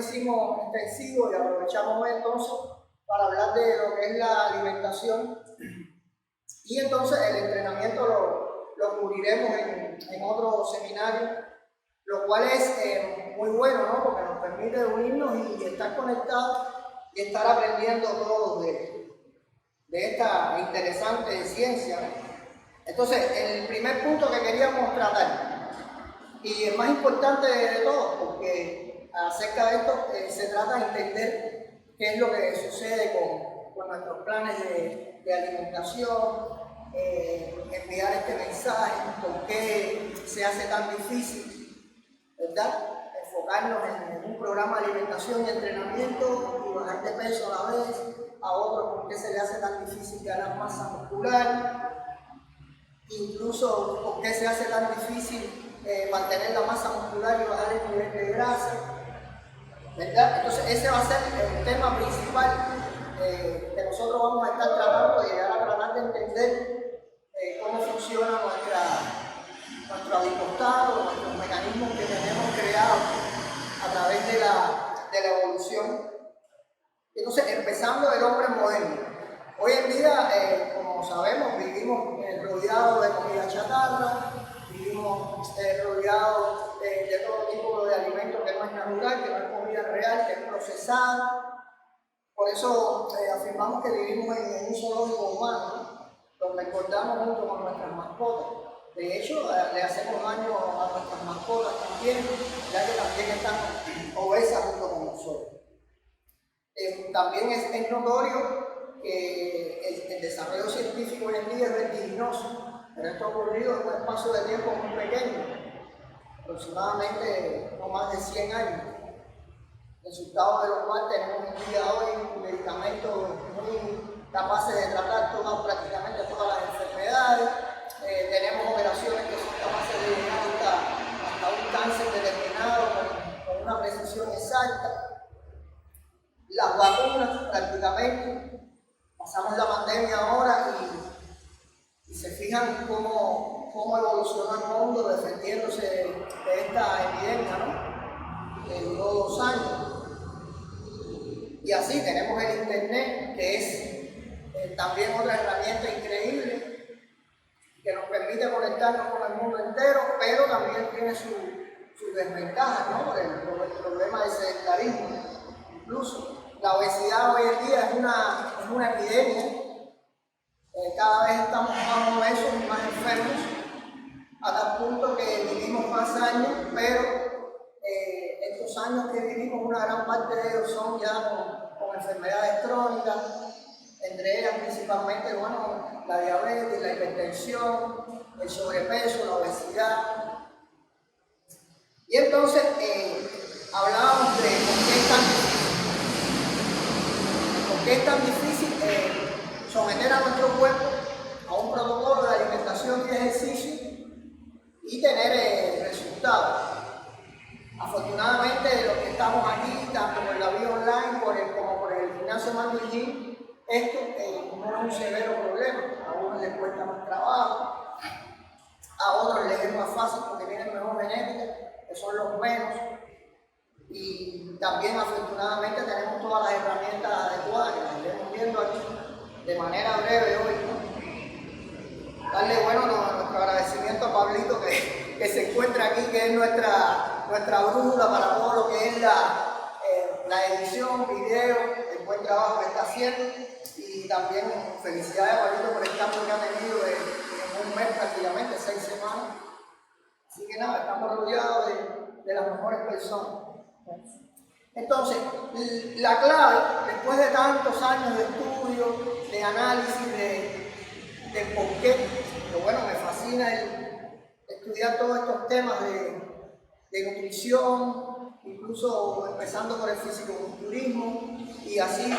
hicimos extensivo y aprovechamos hoy entonces para hablar de lo que es la alimentación. Y entonces el entrenamiento lo cubriremos en otro seminario, lo cual es muy bueno, ¿no? Porque nos permite unirnos y estar conectados y estar aprendiendo todos de esta interesante ciencia, ¿no? Entonces, el primer punto que queríamos tratar, y el más importante de todo, porque acerca de esto se trata de entender qué es lo que sucede con nuestros planes de alimentación, enviar este mensaje, por qué se hace tan difícil, ¿verdad? Enfocarnos en un programa de alimentación y entrenamiento y bajar de peso a la vez, a otros por qué se le hace tan difícil ganar masa muscular, incluso por qué se hace tan difícil mantener la masa muscular y bajar el nivel de grasa, ¿verdad? Entonces ese va a ser el tema principal que nosotros vamos a estar tratando, de llegar a tratar de entender cómo funciona nuestro adipostado, nuestros mecanismos que tenemos creados a través de la evolución. Entonces, empezando el hombre moderno. Hoy en día, como sabemos, vivimos rodeados de comida chatarra, vivimos rodeados de todo tipo de alimentos que no es natural, que no es comida real, que es procesada. Por eso afirmamos que vivimos en un zoológico humano, ¿no? Donde engordamos junto con nuestras mascotas. De hecho, le hacemos daño a nuestras mascotas también, ya que también están obesas junto con nosotros. También es notorio que el desarrollo científico hoy en día es vertiginoso, pero esto ha ocurrido en un espacio de tiempo muy pequeño, aproximadamente no más de 100 años. Resultado de lo cual tenemos un día hoy medicamentos muy capaces de tratar prácticamente todas las enfermedades. Tenemos operaciones que son capaces de llegar hasta un cáncer determinado con una precisión exacta. Las vacunas prácticamente, pasamos la pandemia ahora y se fijan cómo evolucionó el mundo defendiéndose de esta epidemia, ¿no? Que duró 2 años. Y así tenemos el internet, que es también otra herramienta increíble que nos permite conectarnos con el mundo entero, pero también tiene sus desventajas, ¿no? Por el problema del sedentarismo. Incluso la obesidad hoy en día es una epidemia. Cada vez estamos más obesos y más enfermos, a tal punto que vivimos más años, pero estos años que vivimos, una gran parte de ellos son ya con enfermedades crónicas, entre ellas principalmente, bueno, la diabetes, la hipertensión, el sobrepeso, la obesidad. Y entonces hablábamos de por qué es tan difícil someter a nuestro cuerpo a un protocolo de alimentación y ejercicio y tener resultados. Afortunadamente, los que estamos aquí, tanto por la vía online como por el gimnasio Mando Gym, esto no es un severo problema. A unos les cuesta más trabajo, a otros les es más fácil porque tienen mejor genética, que son los menos. Y también, afortunadamente, tenemos todas las herramientas adecuadas que las iremos viendo aquí de manera breve hoy, ¿no? Darle nuestro agradecimiento a Pablito que se encuentra aquí, que es nuestra brújula para todo lo que es la edición, video, el buen trabajo que está haciendo. Y también felicidades a Pablito por el cambio que ha tenido en un mes prácticamente, 6 semanas. Así que nada, estamos rodeados de las mejores personas. Entonces, la clave, después de tantos años de estudio, de análisis, de por qué, pero bueno, me fascina estudiar todos estos temas de nutrición, incluso empezando por el fisicoculturismo, y así ha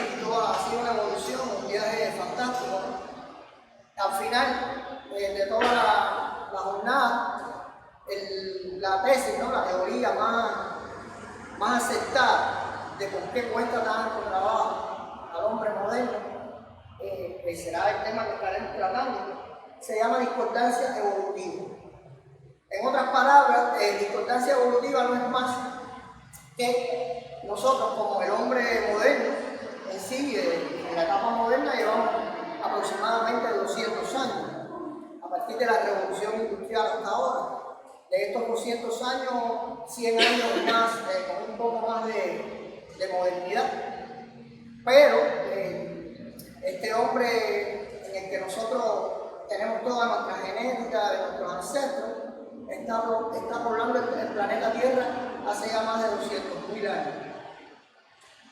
sido una evolución, un viaje fantástico, ¿no? Al final de toda la jornada, la tesis, ¿no? La teoría más aceptada de por qué cuesta tanto trabajo al hombre moderno, que será el tema que estaremos tratando, se llama discordancia evolutiva. En otras palabras, discordancia evolutiva no es más que nosotros como el hombre moderno, en sí, en la etapa moderna llevamos aproximadamente 200 años, a partir de la revolución industrial hasta ahora. De estos 200 años, 100 años más, con un poco más de modernidad. Pero este hombre en el que nosotros tenemos toda nuestra genética de nuestros ancestros, está poblando el planeta Tierra hace ya más de 200.000 años.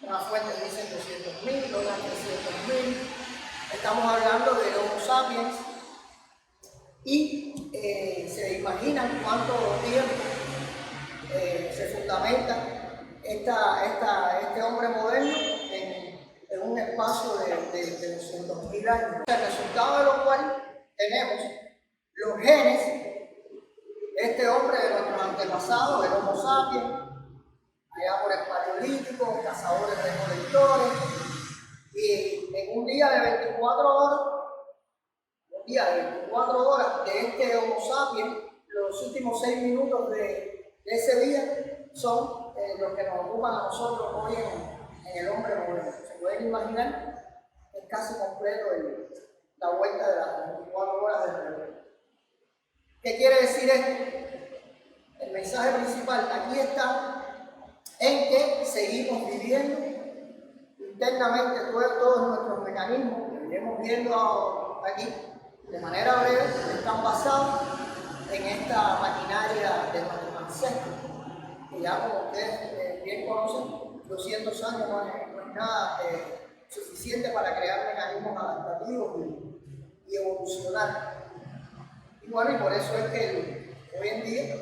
Unas fuentes dicen 200.000, otras 300.000. Estamos hablando de Homo sapiens y se imaginan cuánto tiempo se fundamenta este hombre moderno en un espacio de 200.000 años. El resultado de lo cual tenemos los genes de este hombre, de nuestros antepasados, el Homo sapiens, allá por el Paleolítico, cazadores recolectores, y en un día de 24 horas, de este Homo sapiens, los últimos 6 minutos de ese día son los que nos ocupan a nosotros hoy en el hombre moderno. Se pueden imaginar, es casi completo la vuelta de las 24 horas del reloj. ¿Qué quiere decir esto? El mensaje principal aquí está en que seguimos viviendo internamente todos nuestros mecanismos que iremos viendo aquí de manera breve, están basados en esta maquinaria de nuestros ancestros, que ya como ustedes bien conocen, 200 años no es nada suficiente para crear mecanismos adaptativos y evolucionar. Y bueno, y por eso es que hoy en día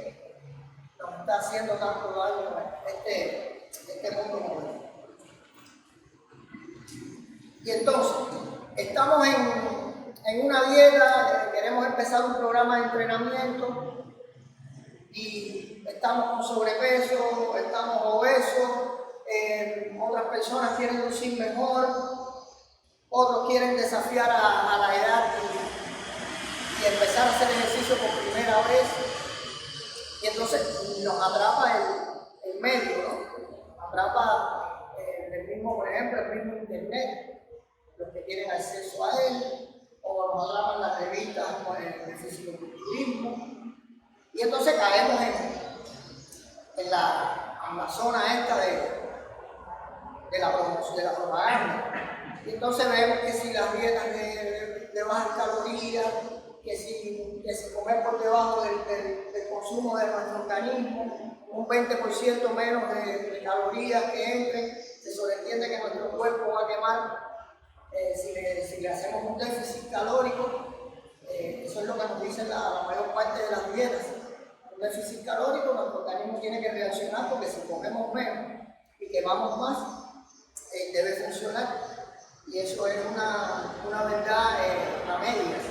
nos está haciendo tanto daño este mundo moderno. Y entonces, estamos en una dieta, queremos empezar un programa de entrenamiento y estamos con sobrepeso, estamos obesos, otras personas quieren lucir mejor, otros quieren desafiar a la edad y empezar a hacer ejercicio por primera vez. Y entonces nos atrapa el medio, ¿no? Atrapa el mismo, por ejemplo, el mismo internet, los que tienen acceso a él, o nos atrapan las revistas como el fisicoculturismo. Y entonces caemos en la zona esta de la propaganda. Y entonces vemos que si las dietas de bajas calorías, que si comer por debajo del consumo de nuestro organismo, un 20% menos de calorías que entren, se sobreentiende que nuestro cuerpo va a quemar si le hacemos un déficit calórico. Eso es lo que nos dicen la mayor parte de las dietas. Un déficit calórico, nuestro organismo tiene que reaccionar porque si comemos menos y quemamos más, debe funcionar. Y eso es una verdad a medias,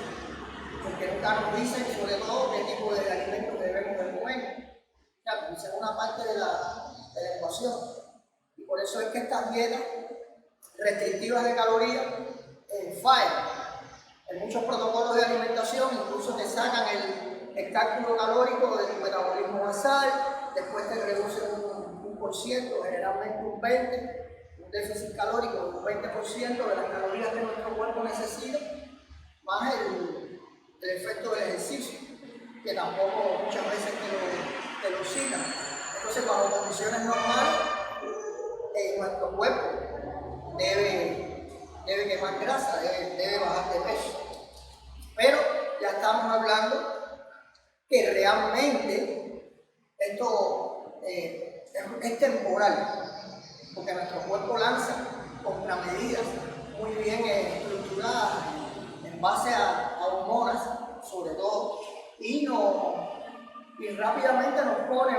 porque nunca nos dicen sobre todo qué tipo de alimentos debemos de comer. Claro, esa es una parte de la ecuación. Y por eso es que estas dietas restrictivas de calorías fallan. En muchos protocolos de alimentación incluso te sacan el cálculo calórico de tu metabolismo basal, después te reducen un por ciento, generalmente un 20%, un déficit calórico de un 20% de las calorías que nuestro cuerpo necesita, más el efecto del ejercicio, que tampoco muchas veces te lo citan. Entonces, bajo condiciones normales, nuestro cuerpo debe quemar grasa, debe bajar de peso. Pero ya estamos hablando que realmente esto es temporal, porque nuestro cuerpo lanza contramedidas muy bien estructuradas en base a hormonas, sobre todo, y rápidamente nos pone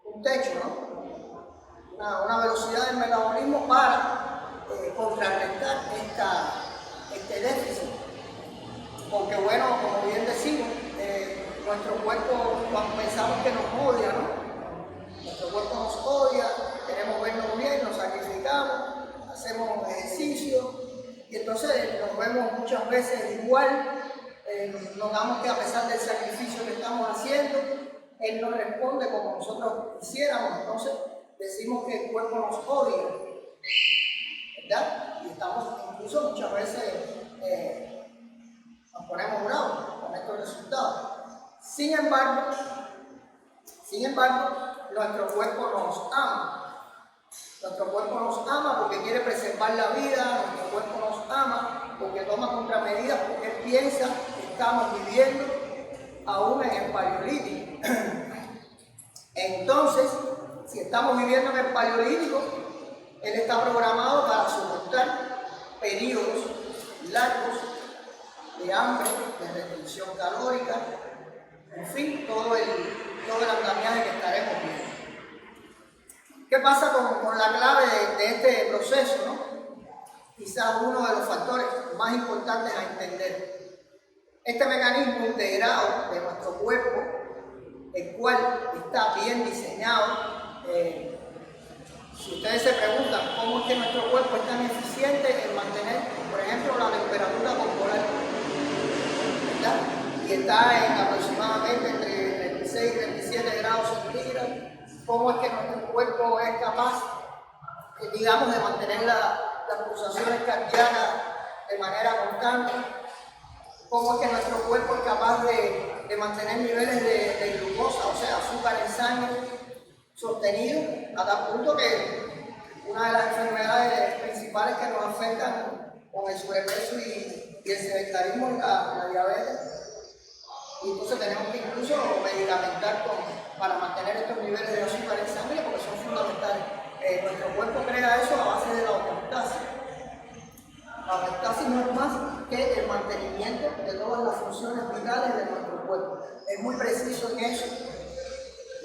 un techo, ¿no? Una velocidad del metabolismo para contrarrestar este déficit. Porque bueno, como bien decimos, nuestro cuerpo, cuando pensamos que nos odia, ¿no? Nuestro cuerpo nos odia, queremos vernos bien, nos sacrificamos, hacemos ejercicio y entonces nos vemos muchas veces igual, notamos que a pesar del sacrificio que estamos haciendo, él no responde como nosotros quisiéramos, entonces decimos que el cuerpo nos odia, ¿verdad? Y estamos incluso muchas veces nos ponemos bravos con estos resultados. Sin embargo, nuestro cuerpo nos ama. Nuestro cuerpo nos ama porque quiere preservar la vida, nuestro cuerpo nos ama porque toma contramedidas, porque él piensa que estamos viviendo aún en el paleolítico. Entonces, si estamos viviendo en el paleolítico, él está programado para soportar periodos largos de hambre, de restricción calórica, en fin, todo el andamiaje que estaremos viendo. ¿Qué pasa con la clave de este proceso, no? Quizás uno de los factores más importantes a entender. Este mecanismo integrado de nuestro cuerpo, el cual está bien diseñado. Si ustedes se preguntan cómo es que nuestro cuerpo es tan eficiente en mantener, por ejemplo, la temperatura corporal, ¿verdad? Y está en aproximadamente entre 36 y 37 grados centígrados, cómo es que nuestro cuerpo es capaz, digamos, de mantener las pulsaciones cardíacas de manera constante, cómo es que nuestro cuerpo es capaz de mantener niveles de glucosa, o sea, azúcar en sangre, sostenido a tal punto que una de las enfermedades principales que nos afectan con el sobrepeso y el sedentarismo es la diabetes. Y entonces tenemos que incluso medicamentar para mantener estos niveles de azúcar en sangre porque son fundamentales. Nuestro cuerpo crea eso a base de la homeostasis. La homeostasis no es más que el mantenimiento de todas las funciones vitales de nuestro cuerpo. Es muy preciso en eso.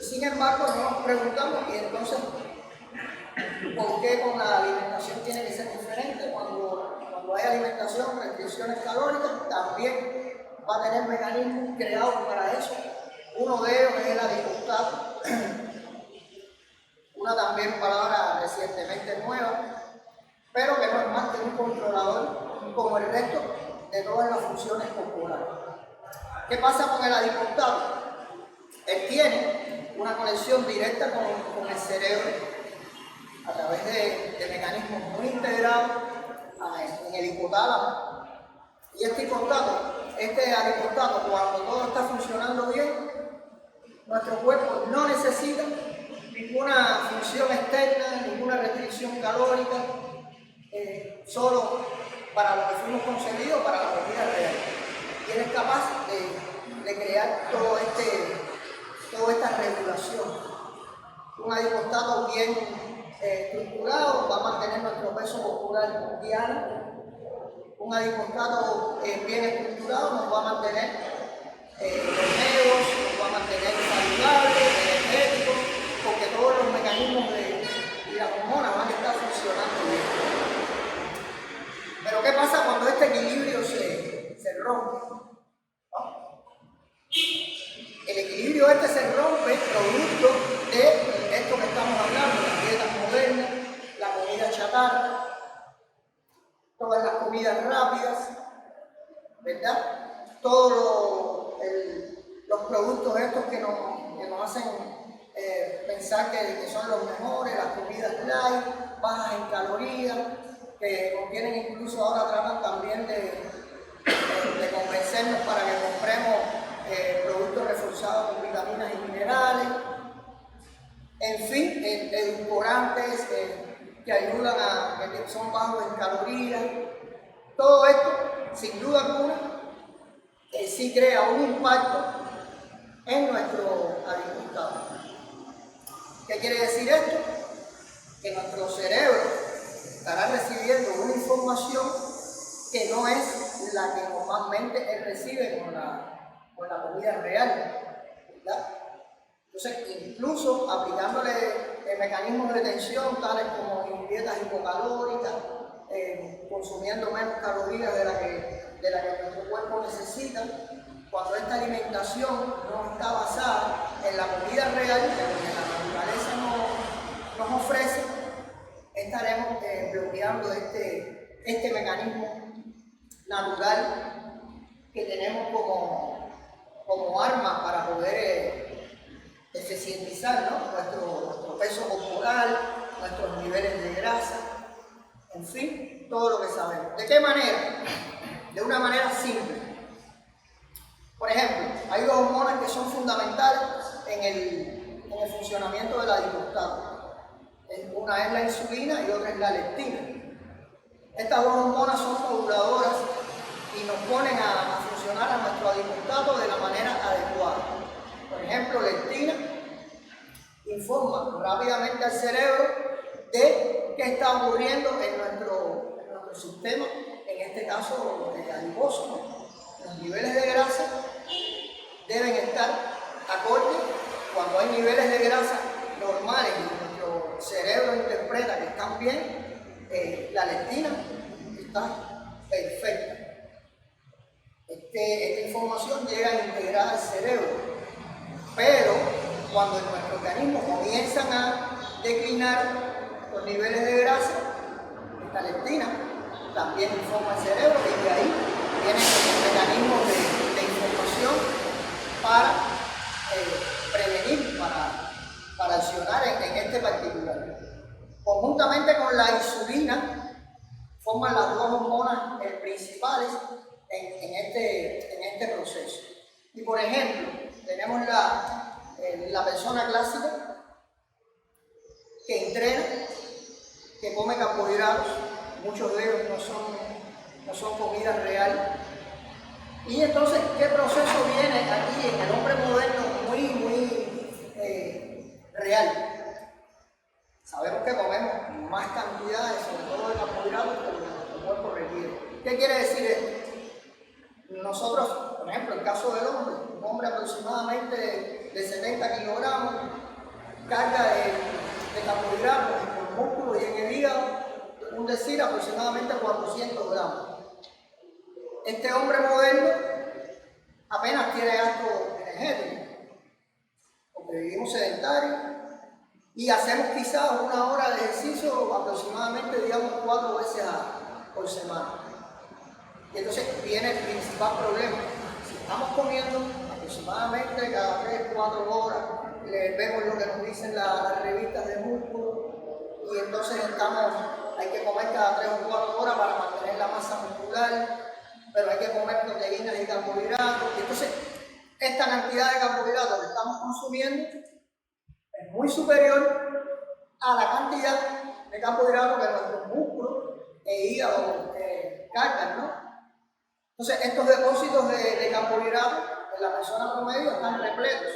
Sin embargo, no nos preguntamos, y entonces, ¿por qué con la alimentación tiene que ser diferente? Cuando hay alimentación, restricciones calóricas, también va a tener mecanismos creados para eso. Uno de ellos es el adipostato, una también palabra recientemente nueva, pero que no es más que un controlador como el resto de todas las funciones corporales. ¿Qué pasa con el adipostato? Él tiene una conexión directa con el cerebro a través de mecanismos muy integrados en el hipotálamo. Y este adipostato, cuando todo está funcionando bien, nuestro cuerpo no necesita ninguna función externa, ninguna restricción calórica, solo para lo que fuimos concebidos, para la comida real. Y él es capaz de crear toda esta regulación. Un adipostato bien estructurado va a mantener nuestro peso corporal diario. Un adipostato bien estructurado nos va a mantener los nos va a mantener saludables, energéticos, porque todos los mecanismos y las hormonas van a estar funcionando bien. Pero ¿qué pasa cuando este equilibrio se rompe? El equilibrio se rompe producto de esto que estamos hablando, las dietas modernas, la comida chatarra, todas las comidas rápidas, ¿verdad? Todos los productos estos que nos hacen pensar que son los mejores, las comidas light, bajas en calorías, que contienen incluso ahora tratan también de convencernos para que compremos productos reforzados con vitaminas y minerales, en fin, edulcorantes que ayudan que son bajos en calorías. Todo esto, sin duda alguna, sí crea un impacto en nuestro adipostato. ¿Qué quiere decir esto? Que nuestro cerebro estará recibiendo una información que no es la que normalmente él recibe con la comida real, ¿verdad? Entonces, incluso aplicándole mecanismos de retención, tales como dietas hipocalóricas, consumiendo menos calorías de la que nuestro cuerpo necesita, cuando esta alimentación no está basada en la comida real, que la naturaleza nos ofrece, estaremos bloqueando este mecanismo natural que tenemos como arma para poder eficientizar, ¿no? nuestro peso corporal, nuestros niveles de grasa, en fin, todo lo que sabemos. ¿De qué manera? De una manera simple. Por ejemplo, hay dos hormonas que son fundamentales en el funcionamiento del adipoctato. Una es la insulina y otra es la leptina. Estas dos hormonas son moduladoras y nos ponen a funcionar a nuestro adipoctato de la manera adecuada. Por ejemplo, leptina informa rápidamente al cerebro de qué está ocurriendo en nuestro sistema, en este caso adiposo. Los niveles de grasa deben estar acordes. Cuando hay niveles de grasa normales y nuestro cerebro interpreta que están bien, la leptina está perfecta. Esta información llega a integrar al cerebro, pero cuando en nuestro organismo comienzan a declinar los niveles de grasa, esta leptina también informa al cerebro y de ahí vienen los mecanismos de información para prevenir, para accionar en este particular. Conjuntamente con la insulina, forman las dos hormonas principales en este proceso. Y por ejemplo, tenemos la persona clásica que entrena, que come carbohidratos, muchos de ellos no son comida real. Y entonces, ¿qué proceso viene aquí en el hombre moderno muy real? Sabemos que comemos más cantidades, sobre todo de carbohidratos, que lo que nuestro cuerpo requiere. ¿Qué quiere decir esto? Nosotros, por ejemplo, el caso del hombre, un hombre aproximadamente de 70 kilogramos, carga de carbohidratos en el músculo y en el hígado, un decir, aproximadamente 400 gramos. Este hombre moderno apenas tiene gasto energético, porque vivimos sedentarios y hacemos quizás una hora de ejercicio aproximadamente, digamos, 4 veces por semana. Y entonces viene el principal problema. Si estamos comiendo aproximadamente cada 3-4 horas, vemos lo que nos dicen las revistas de músculo, y entonces hay que comer cada 3 o 4 horas para mantener la masa muscular, pero hay que comer proteínas y carbohidratos. Y entonces, esta cantidad de carbohidratos que estamos consumiendo es muy superior a la cantidad de carbohidratos que nuestros músculos e hígado cargan, ¿no? Entonces, estos depósitos de carbohidratos en la persona promedio están repletos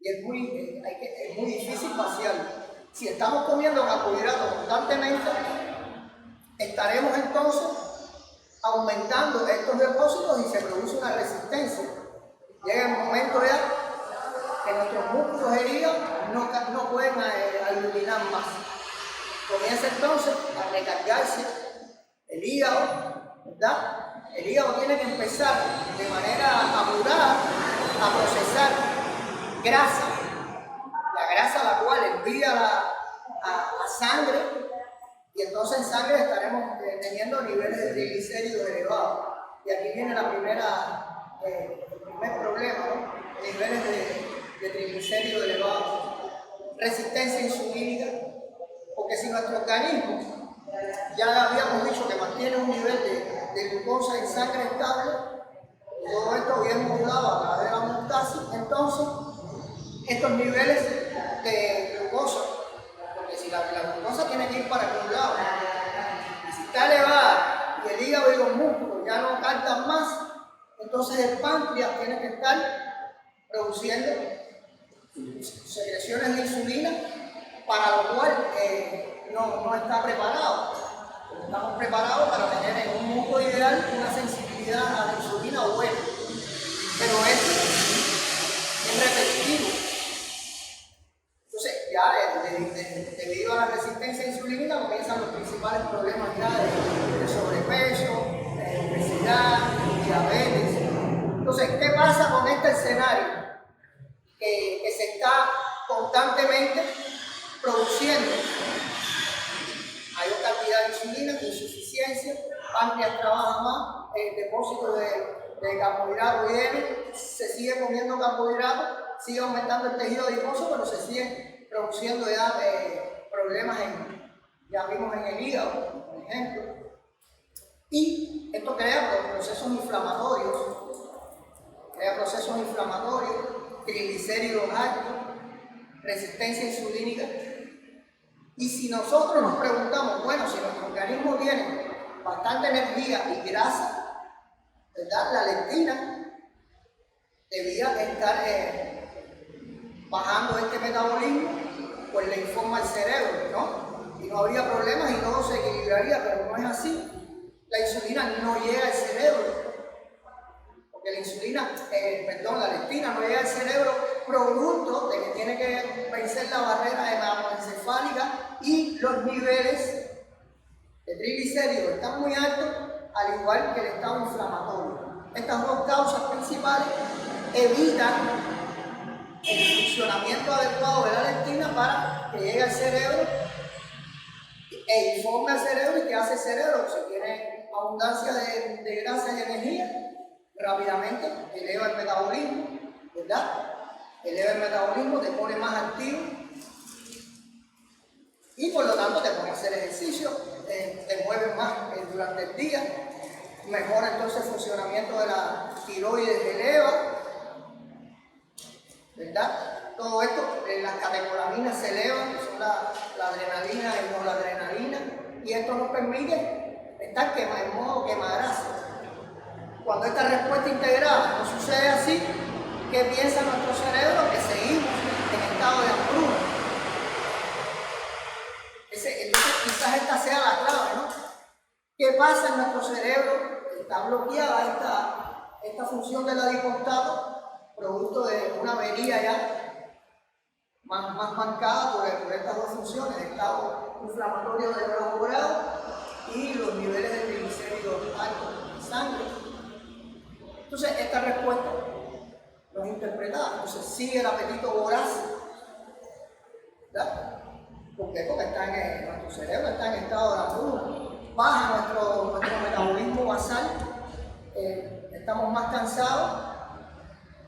y es muy difícil vaciarlo. Si estamos comiendo carbohidratos constantemente, estaremos entonces aumentando estos depósitos y se produce una resistencia. Llega el momento ya que nuestros músculos e hígado no pueden aglutinar más. Comienza entonces a recargarse el hígado, ¿verdad? El hígado tiene que empezar de manera apurada a procesar grasa, la grasa la cual envía a sangre, y entonces en sangre estaremos teniendo niveles de triglicéridos elevados. Y aquí viene el primer problema, ¿no? Niveles de triglicéridos elevados, resistencia insulínica, porque si nuestro organismo, ya habíamos dicho que mantiene un nivel de glucosa en sangre estable, todo esto bien modulado a través de la homeostasis, entonces estos niveles de glucosa, porque si la glucosa tiene que ir para algún lado, y si está elevada y el hígado y los músculos ya no captan más, entonces el páncreas tiene que estar produciendo secreciones de insulina, para lo cual no está preparado. Estamos preparados para tener en un mundo ideal una sensibilidad a la insulina buena, pero esto es repetitivo. Entonces, ya debido a la resistencia insulínica comienzan los principales problemas ya de sobrepeso, obesidad, diabetes. Entonces, ¿qué pasa con este escenario? Que se está constantemente produciendo mayor cantidad de insulina, insuficiencia, páncreas trabaja más, depósito de carbohidratos viene, se sigue comiendo carbohidratos, sigue aumentando el tejido adiposo, pero se siguen produciendo ya problemas ya vimos en el hígado, por ejemplo. Y esto crea procesos inflamatorios, triglicéridos altos, resistencia insulínica. Y si nosotros nos preguntamos, bueno, si nuestro organismo tiene bastante energía y grasa, ¿verdad? La leptina debía estar bajando este metabolismo, pues le informa al cerebro, ¿no? Y no habría problemas y todo se equilibraría, pero no es así. La insulina no llega al cerebro, porque la leptina no llega al cerebro producto de que tiene que vencer la barrera hematoencefálica y los niveles de triglicéridos están muy altos, al igual que el estado inflamatorio. Estas dos causas principales evitan el funcionamiento adecuado de la leptina para que llegue al cerebro e informe al cerebro. ¿Y qué hace el cerebro? Si tiene abundancia de grasa y energía, rápidamente eleva el metabolismo, ¿verdad? Eleva el metabolismo, te pone más activo y por lo tanto te pone a hacer ejercicio, te mueves más durante el día, mejora entonces el funcionamiento de la tiroides, eleva, ¿verdad? Todo esto, las catecolaminas se elevan, que son la adrenalina y noradrenalina, y esto nos permite estar en modo quemagrasa. Cuando esta respuesta integrada no sucede así, ¿qué piensa nuestro cerebro? Que seguimos en estado de hambruna. Entonces quizás esta sea la clave, ¿no? ¿Qué pasa en nuestro cerebro? Está bloqueada esta función del adipostato, producto de una avería ya más marcada por estas dos funciones, el estado inflamatorio de bajo grado y los niveles de triglicéridos altos en sangre. Entonces, esta respuesta no es interpretada, entonces sigue el apetito voraz, ¿verdad? ¿Por qué? Porque nuestro cerebro está en estado de hambruna, baja nuestro metabolismo basal, estamos más cansados,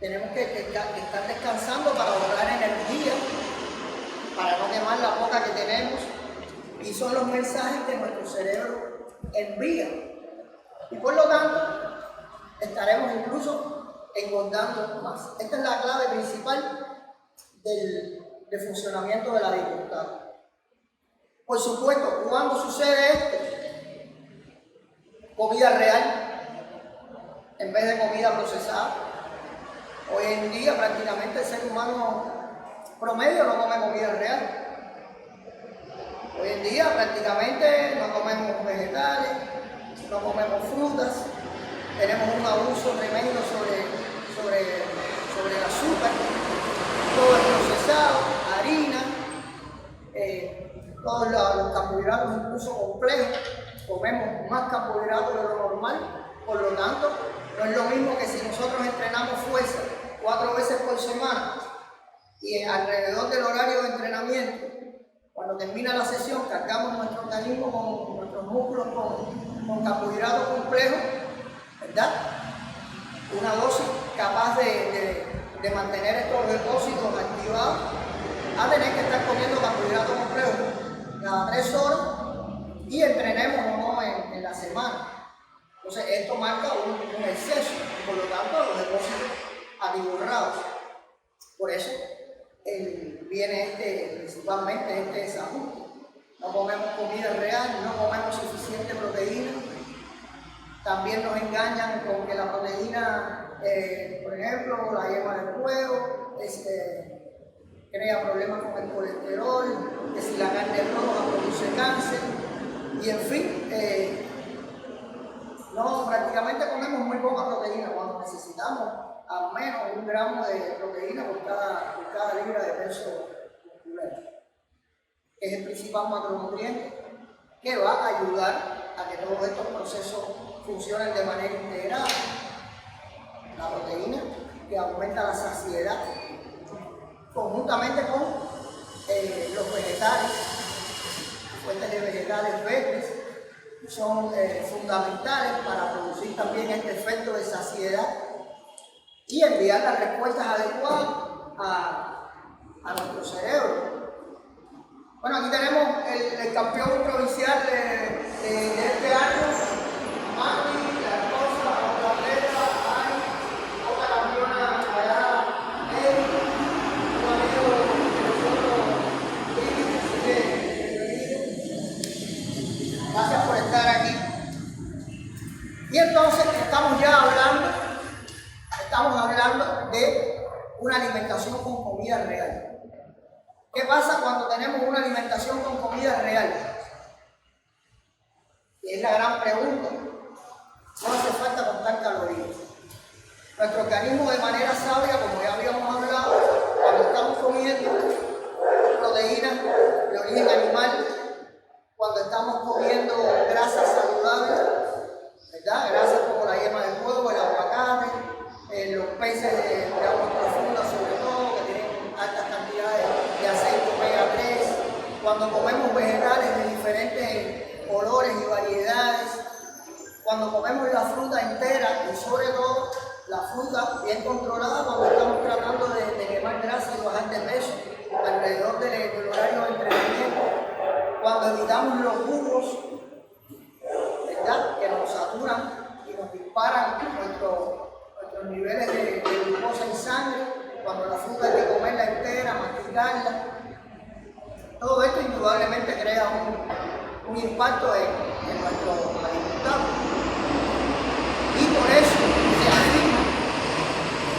tenemos que estar descansando para ahorrar energía, para no quemar la poca que tenemos, y son los mensajes que nuestro cerebro envía. Y por lo tanto, estaremos incluso engordando más. Esta es la clave principal del funcionamiento de la adipostato. Por supuesto, ¿cuándo sucede esto? Comida real en vez de comida procesada. Hoy en día prácticamente el ser humano promedio no come comida real. Hoy en día prácticamente no comemos vegetales, no comemos frutas, tenemos un abuso tremendo sobre el azúcar, todo es procesado, harina, todos los carbohidratos incluso complejos, comemos más carbohidratos de lo normal, por lo tanto no es lo mismo que si nosotros entrenamos fuerza 4 veces por semana y alrededor del horario de entrenamiento, cuando termina la sesión, cargamos nuestro organismo con nuestros músculos con carbohidratos complejos, ¿verdad? Una dosis capaz de mantener estos depósitos activados, a tener que estar comiendo carbohidratos complejos cada 3 horas y entrenemos ¿no? en la semana. Entonces esto marca un exceso y por lo tanto los depósitos atiborrados. Por eso viene principalmente este desajuste. No comemos comida real, no comemos suficiente proteína. También nos engañan con que la proteína, por ejemplo, la yema del huevo, crea problemas con el colesterol, que si la carne roja produce cáncer, y en fin, no, prácticamente comemos muy poca proteína cuando necesitamos al menos 1 gramo de proteína por cada libra de peso muscular. Es el principal macronutriente que va a ayudar a que todos estos procesos funcionen de manera integrada. La proteína que aumenta la saciedad, conjuntamente con los vegetales, fuentes de vegetales verdes, son fundamentales para producir también este efecto de saciedad y enviar las respuestas adecuadas a nuestro cerebro. Bueno, aquí tenemos el campeón provincial de este año, Mari, la esposa, otra atleta, Ari, otra campeona allá, Eri, un amigo de nosotros, Vivi, así que bienvenido. Gracias por estar aquí. Y entonces estamos hablando de una alimentación con comida real. ¿Qué pasa cuando tenemos una alimentación con comida real? Y es la gran pregunta. No hace falta contar calorías. Nuestro organismo, de manera sabia, como ya habíamos hablado, cuando estamos comiendo proteínas de origen animal, cuando estamos comiendo grasas saludables, ¿verdad? Grasas como la yema del huevo, el aguacate, los peces de aguas profundas sobre todo, que tienen altas cantidades de aceite omega 3, cuando comemos vegetales de diferentes colores y variedades, cuando comemos la fruta entera y sobre todo la fruta bien controlada cuando estamos tratando de quemar grasa y bajar de peso alrededor del horario de entrenamiento, cuando evitamos los jugos, ¿verdad?, que nos saturan y nos disparan nuestros niveles de glucosa en sangre, cuando la fruta hay que comerla entera, masticarla. Todo esto indudablemente crea un impacto en nuestro alimentado. Y por eso se afirma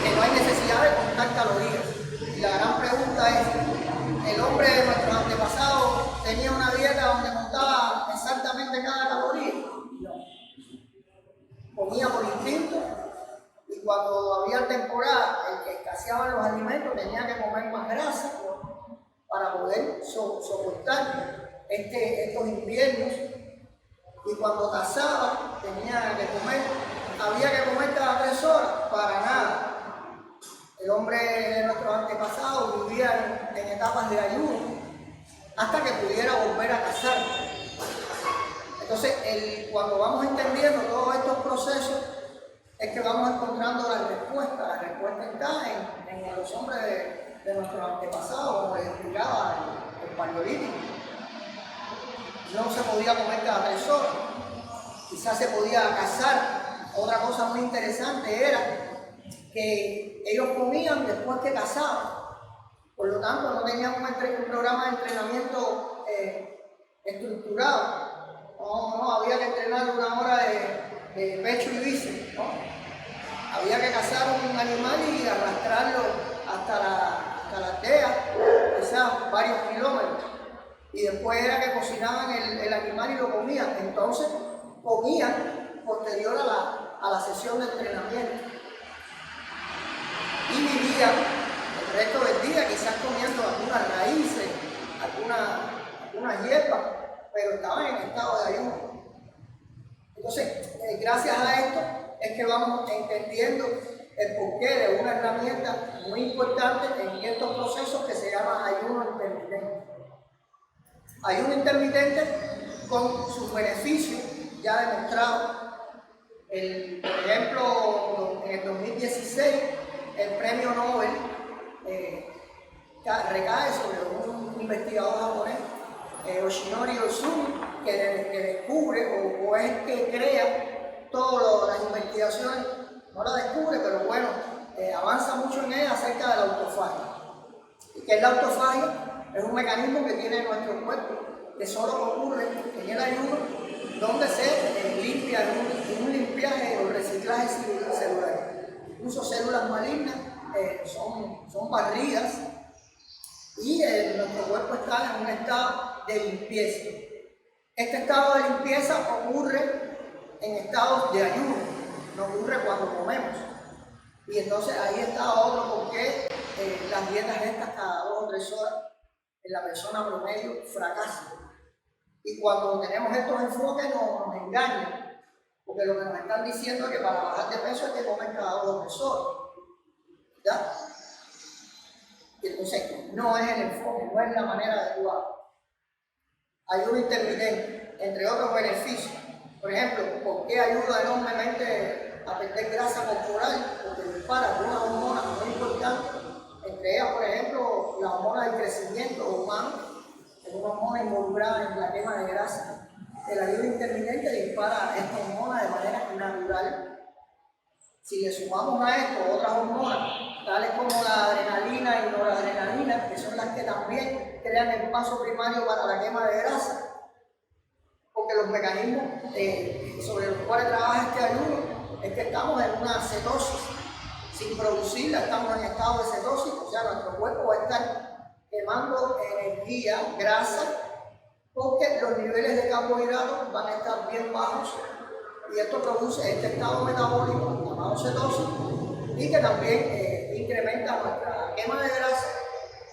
que no hay necesidad de contar calorías. Y la gran pregunta es, ¿el hombre de nuestros antepasados tenía una dieta donde contaba exactamente cada caloría? No. Comía por instinto. Y cuando había temporada en que escaseaban los alimentos, tenía que comer más grasa para poder soportar estos inviernos. Y cuando cazaba, había que comer cada 3 horas, para nada. El hombre de nuestros antepasados vivía en etapas de ayuno hasta que pudiera volver a cazar. Entonces, cuando vamos entendiendo todos estos procesos, es que vamos encontrando la respuesta. La respuesta está en los hombres de nuestros antepasados, como les explicaba el paleolítico. No se podía comer cada 3 horas, quizás se podía cazar. Otra cosa muy interesante era que ellos comían después que cazaban, por lo tanto no tenían un programa de entrenamiento estructurado. No había que entrenar 1 hora de pecho y bíceps, ¿no? Había que cazar un animal y arrastrarlo hasta la aldea, quizás varios kilómetros, y después era que cocinaban el animal y lo comían. Entonces comían posterior a la sesión de entrenamiento y vivían el resto del día quizás comiendo algunas raíces, algunas hierbas, pero estaban en estado de ayuno. Entonces, gracias a esto es que vamos entendiendo el porqué de una herramienta muy importante en estos procesos que se llama ayuno intermitente. Ayuno intermitente con sus beneficios ya demostrados. Por ejemplo, en el 2016 el premio Nobel recae sobre un investigador japonés, Yoshinori Ohsumi, que descubre o es que crea todas las investigaciones, no la descubre, pero bueno, avanza mucho en ella acerca de la autofagia. ¿Y qué es la autofagia? Es un mecanismo que tiene nuestro cuerpo, que solo ocurre en el ayuno, donde se limpia en un limpiaje o reciclaje celular. Incluso células malignas son barridas y nuestro cuerpo está en un estado de limpieza. Este estado de limpieza ocurre en estados de ayuno, no ocurre cuando comemos. Y entonces ahí está otro porqué las dietas estas cada 2 o 3 horas en la persona promedio fracasan. Y cuando tenemos estos enfoques nos engañan, porque lo que nos están diciendo es que para bajar de peso hay que comer cada 2 o 3 horas. ¿Ya? Y entonces no es el enfoque, no es la manera adecuada. Ayuno intermitente, entre otros beneficios. Por ejemplo, ¿por qué ayuda enormemente a perder grasa corporal? Porque dispara una hormona muy importante, entre ellas, por ejemplo, la hormona del crecimiento humano, que es una hormona involucradas en la quema de grasa. El ayuno intermitente dispara esta hormona de manera natural. Si le sumamos a esto otras hormonas, tales como la adrenalina y noradrenalina, que son las que también crean el paso primario para la quema de grasa, porque los mecanismos sobre los cuales trabaja este ayuno es que estamos en una cetosis. Sin producirla estamos en estado de cetosis, o sea, nuestro cuerpo va a estar quemando energía, grasa, porque los niveles de carbohidratos van a estar bien bajos y esto produce este estado metabólico llamado cetosis y que también incrementa nuestra quema de grasa,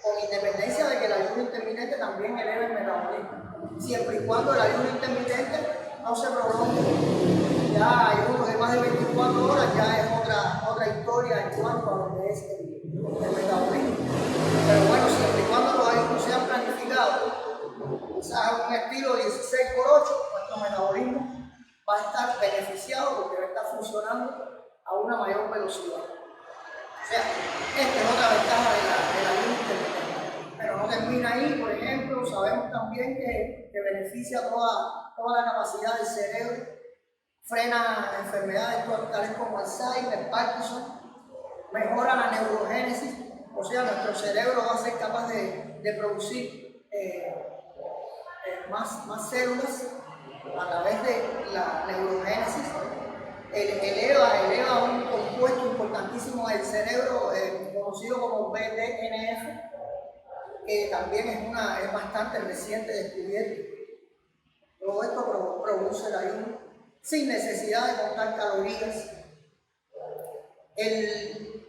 con independencia de que el ayuno intermitente también eleva el metabolismo, siempre y cuando el ayuno intermitente no se prolongue. Ya ayunos de más de 24 horas ya es otra historia en cuanto a lo que es el metabolismo. Pero bueno, siempre y cuando los ayunos sean planificados, quizás un estilo 16x8, nuestro metabolismo va a estar beneficiado porque va a estar funcionando a una mayor velocidad. O sea, esta es otra ventaja del ayuno intermitente. Pero no termina ahí, por ejemplo, sabemos también que beneficia toda la capacidad del cerebro, frena enfermedades tales como Alzheimer, Parkinson, mejora la neurogénesis, o sea, nuestro cerebro va a ser capaz de producir más células a través de la neurogénesis. Eleva un compuesto importantísimo del cerebro conocido como BDNF, que también es bastante reciente descubierto. Todo esto produce el ayuno sin necesidad de contar calorías.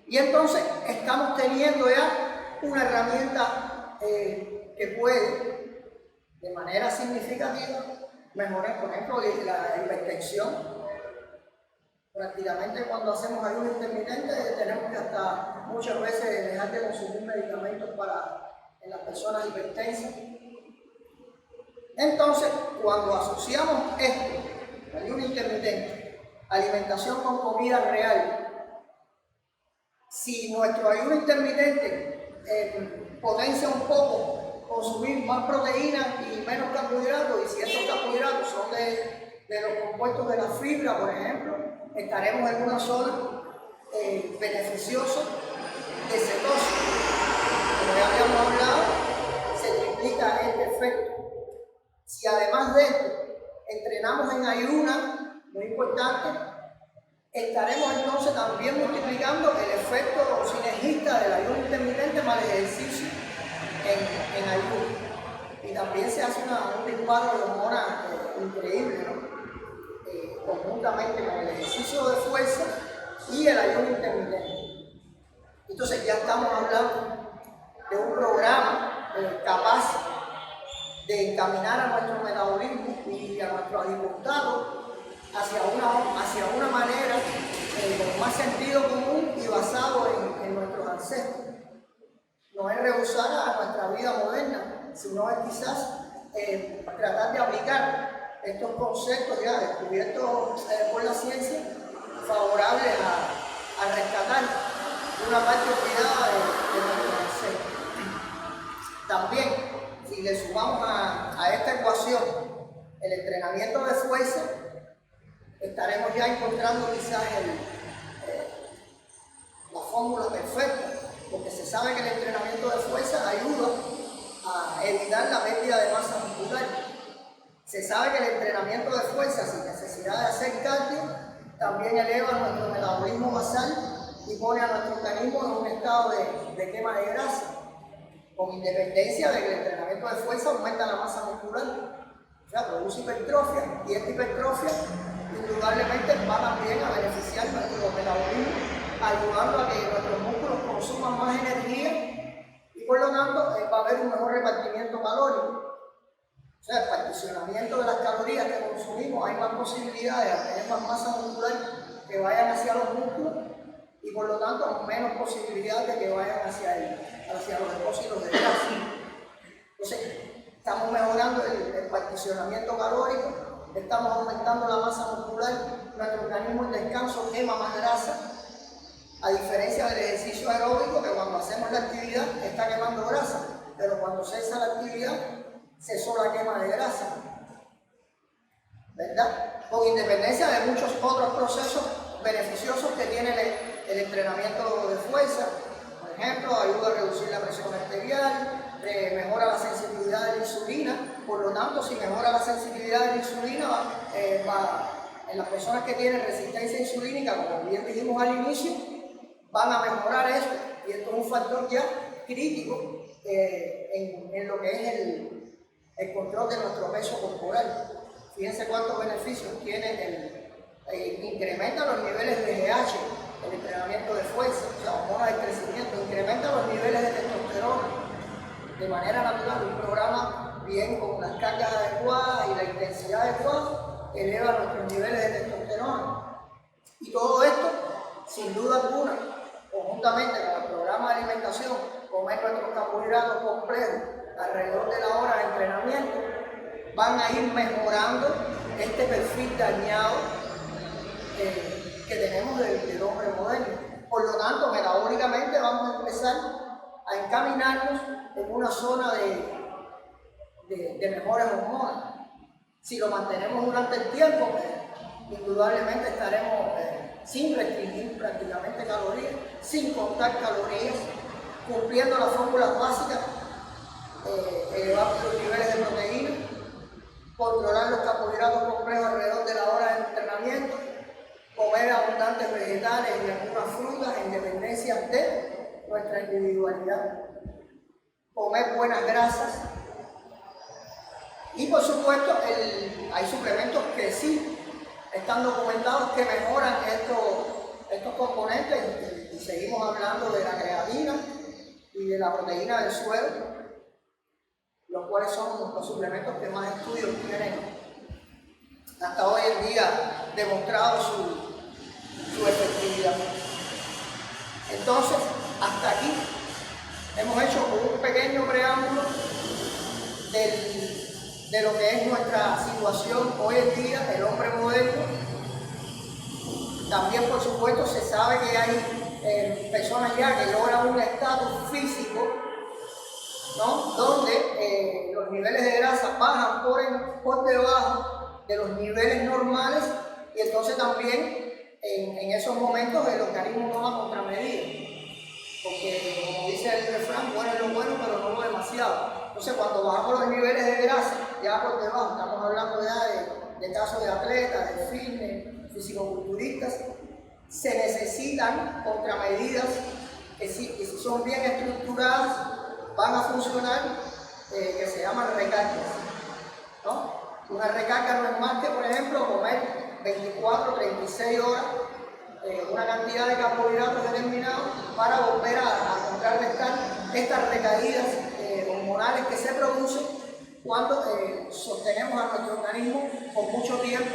Y entonces estamos teniendo ya una herramienta que puede, de manera significativa, mejorar, por ejemplo, la hipertensión. Prácticamente cuando hacemos ayuno intermitente tenemos que hasta muchas veces dejar de consumir medicamentos en las personas hipertensas. Entonces, cuando asociamos esto, ayuno intermitente, alimentación con comida real, si nuestro ayuno intermitente potencia un poco consumir más proteínas y menos carbohidratos, y si estos carbohidratos son de los compuestos de la fibra, por ejemplo, estaremos en una zona beneficiosa de cetosis. Como ya habíamos hablado, se triplica este efecto. Si además de esto entrenamos en ayuna, muy importante, estaremos entonces también multiplicando el efecto sinergista del ayuno intermitente más el ejercicio en ayuno. Y también se hace un disparo de hormonas increíble, ¿no? Conjuntamente con el ejercicio de fuerza y el ayuno intermitente. Entonces ya estamos hablando de un programa capaz de encaminar a nuestro metabolismo y a nuestro adipoctado hacia una manera con más sentido común y basado en nuestros ancestros. No es rehusar a nuestra vida moderna, sino es quizás tratar de aplicar estos conceptos ya descubiertos por la ciencia, favorables a rescatar una parte olvidada de nuestros ancestros. También, si le sumamos a esta ecuación el entrenamiento de fuerza, estaremos ya encontrando quizás la fórmula perfecta, porque se sabe que el entrenamiento de fuerza ayuda a evitar la pérdida de masa muscular. Se sabe que el entrenamiento de fuerza sin necesidad de hacer cardio también eleva nuestro metabolismo basal y pone a nuestro organismo en un estado de quema de grasa, con independencia de que el entrenamiento de fuerza aumenta la masa muscular, o sea, produce hipertrofia, y esta hipertrofia indudablemente va también a beneficiar nuestro metabolismo, ayudando a que nuestros músculos consuman más energía y por lo tanto va a haber un mejor repartimiento calórico. O sea, el particionamiento de las calorías que consumimos, hay más posibilidades de tener más masa muscular que vayan hacia los músculos y por lo tanto menos posibilidades de que vayan hacia los depósitos de grasa. Entonces, estamos mejorando el particionamiento calórico, estamos aumentando la masa muscular, nuestro organismo en descanso quema más grasa, a diferencia del ejercicio aeróbico que cuando hacemos la actividad está quemando grasa, pero cuando cesa la actividad cesó la quema de grasa, ¿verdad? Con independencia de muchos otros procesos beneficiosos que tiene el entrenamiento de fuerza. Por ejemplo, ayuda a reducir la presión arterial, mejora la sensibilidad de la insulina. Por lo tanto, si mejora la sensibilidad de la insulina, en las personas que tienen resistencia insulínica, como bien dijimos al inicio, van a mejorar eso. Y esto es un factor ya crítico en lo que es el control de nuestro peso corporal. Fíjense cuántos beneficios tiene incrementa los niveles de GH, el entrenamiento de fuerza, o sea, hormonas de crecimiento, incrementa los niveles de testosterona de manera natural. Un programa bien con las cargas adecuadas y la intensidad adecuada eleva nuestros niveles de testosterona. Y todo esto, sin duda alguna, conjuntamente con el programa de alimentación, comer nuestros carbohidratos complejos alrededor de la hora de entrenamiento, van a ir mejorando este perfil dañado que tenemos del hombre moderno. Por lo tanto, metabólicamente vamos a empezar a encaminarnos en una zona de mejores hormonas. Si lo mantenemos durante el tiempo, indudablemente estaremos sin restringir prácticamente calorías, sin contar calorías, cumpliendo las fórmulas básicas, elevar los niveles de proteína, controlar los carbohidratos complejos alrededor de la hora de entrenamiento, comer abundantes vegetales y algunas frutas en dependencia de nuestra individualidad, comer buenas grasas y por supuesto hay suplementos que sí están documentados que mejoran estos componentes y seguimos hablando de la creatina y de la proteína del suero, los cuales son los suplementos que más estudios tienen hasta hoy en día demostrado su efectividad. Entonces, hasta aquí hemos hecho un pequeño preámbulo de lo que es nuestra situación hoy en día, el hombre moderno. También, por supuesto, se sabe que hay personas ya que logran un estatus físico, ¿no?, donde los niveles de grasa bajan por debajo de los niveles normales, y entonces también en esos momentos el organismo toma contramedidas, porque como dice el refrán, bueno es lo bueno pero no lo demasiado. Entonces cuando bajamos los niveles de grasa ya por debajo, estamos hablando ya de casos de atletas, de fitness, fisicoculturistas, se necesitan contramedidas que si son bien estructuradas van a funcionar, que se llaman recargas, ¿no? Una recarga no es más que, por ejemplo, comer 24, 36 horas una cantidad de carbohidratos determinados para volver a contrarrestar estas recaídas hormonales que se producen cuando sostenemos a nuestro organismo por mucho tiempo,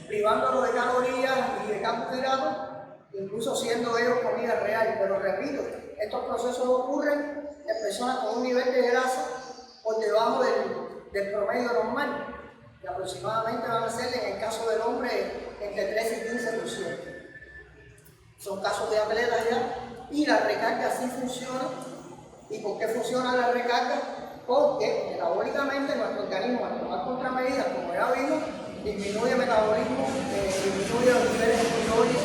privándolo de calorías y de carbohidratos, incluso siendo ellos comida real. Pero repito, estos procesos ocurren en personas con un nivel de grasa por debajo del promedio normal, que aproximadamente van a ser, en el caso del hombre, entre 13 y 15%. Son casos de atletas ya, y la recarga sí funciona. ¿Y por qué funciona la recarga? Porque metabólicamente nuestro organismo, al tomar contramedidas, como ya vimos, disminuye el metabolismo, disminuye los niveles de tiroides,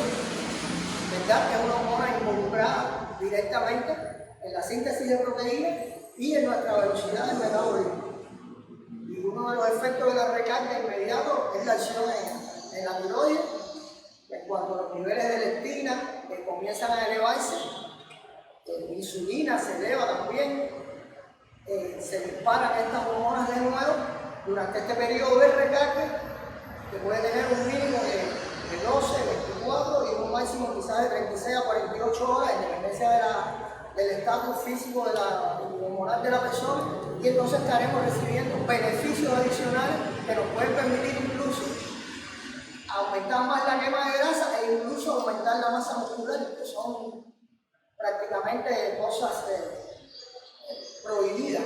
¿verdad?, que es una hormona involucrada directamente en la síntesis de proteínas y en nuestra velocidad de metabolismo. Y uno de los efectos de la recarga inmediato es la acción en la tiroides, que cuando los niveles de leptina comienzan a elevarse, la insulina se eleva también, se disparan estas hormonas de nuevo durante este periodo de recarga, que puede tener un mínimo de 12, 24 y un máximo quizás de 36 a 48 horas, en dependencia del estatus físico hormonal de la persona, y entonces estaremos recibiendo beneficios adicionales que nos pueden permitir incluso aumentar más la quema de grasa e incluso aumentar la masa muscular, que son prácticamente cosas prohibidas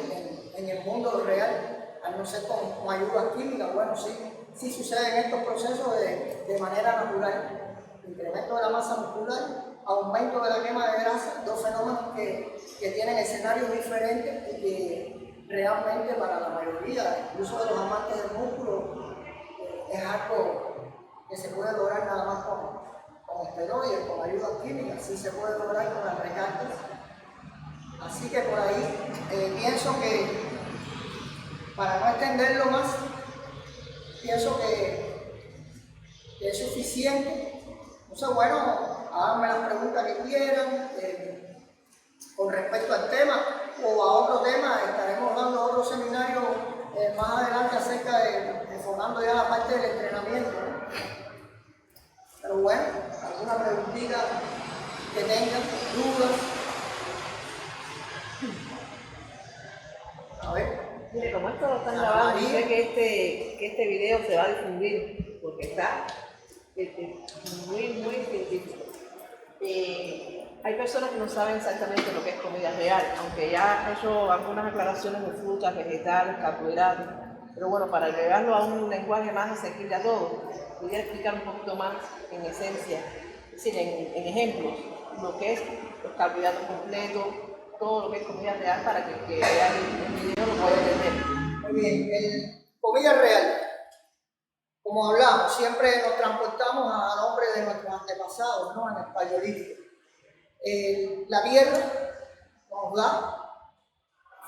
en el mundo real, al no ser con ayudas químicas. Bueno, sí suceden estos procesos de manera natural. Incremento de la masa muscular, aumento de la quema de grasa, dos fenómenos que tienen escenarios diferentes y realmente para la mayoría, incluso de los amantes del músculo, es algo que se puede lograr nada más con esteroides, con ayudas químicas, sí se puede lograr con las recargas. Así que por ahí pienso que, para no extenderlo más, pienso que es suficiente. Entonces, bueno, háganme las preguntas que quieran con respecto al tema o a otro tema. Estaremos dando otro seminario más adelante acerca de enfocando ya la parte del entrenamiento, ¿no? Pero bueno, alguna preguntita que tengan, dudas. A ver. Mire, como esto lo están grabando, sé que este video se va a difundir porque está muy científico. Hay personas que no saben exactamente lo que es comida real, aunque ya ha hecho algunas aclaraciones de frutas, vegetales, carbohidratos. Pero bueno, para agregarlo a un lenguaje más asequible a todos, podría explicar un poquito más en esencia, es decir, en ejemplos, lo que es los carbohidratos completos, todo lo que es comida real, para que el que vea el video lo pueda entender. Muy bien, comida real. Como hablamos, siempre nos transportamos a nombre de nuestros antepasados, ¿no? En el paleolítico. La tierra nos da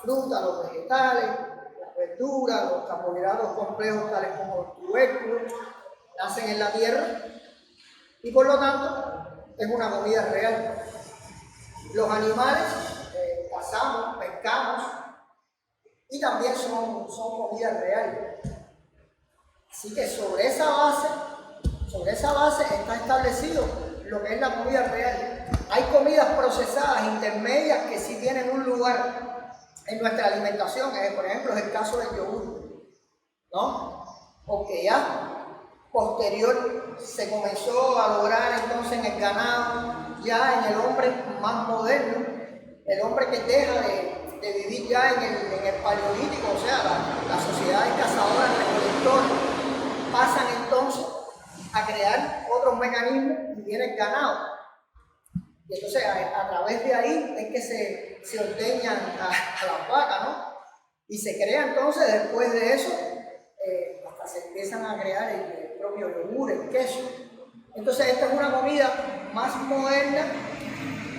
frutas, los vegetales, las verduras, los carbohidratos complejos tales como los tubérculos, nacen en la tierra y por lo tanto es una comida real. Los animales cazamos, pescamos y también son comida real. Así que sobre esa base está establecido lo que es la comida real. Hay comidas procesadas, intermedias, que sí tienen un lugar en nuestra alimentación, por ejemplo es el caso del yogur, ¿no? Porque ya posterior se comenzó a lograr entonces en el ganado, ya en el hombre más moderno, el hombre que deja de vivir ya en el paleolítico, o sea, las sociedades cazadoras recolectoras, pasan entonces a crear otros mecanismos y viene el ganado. Y entonces a través de ahí es que se ordeñan a las vacas, ¿no? Y se crea entonces, después de eso, hasta se empiezan a crear el propio yogur, el queso. Entonces esta es una comida más moderna,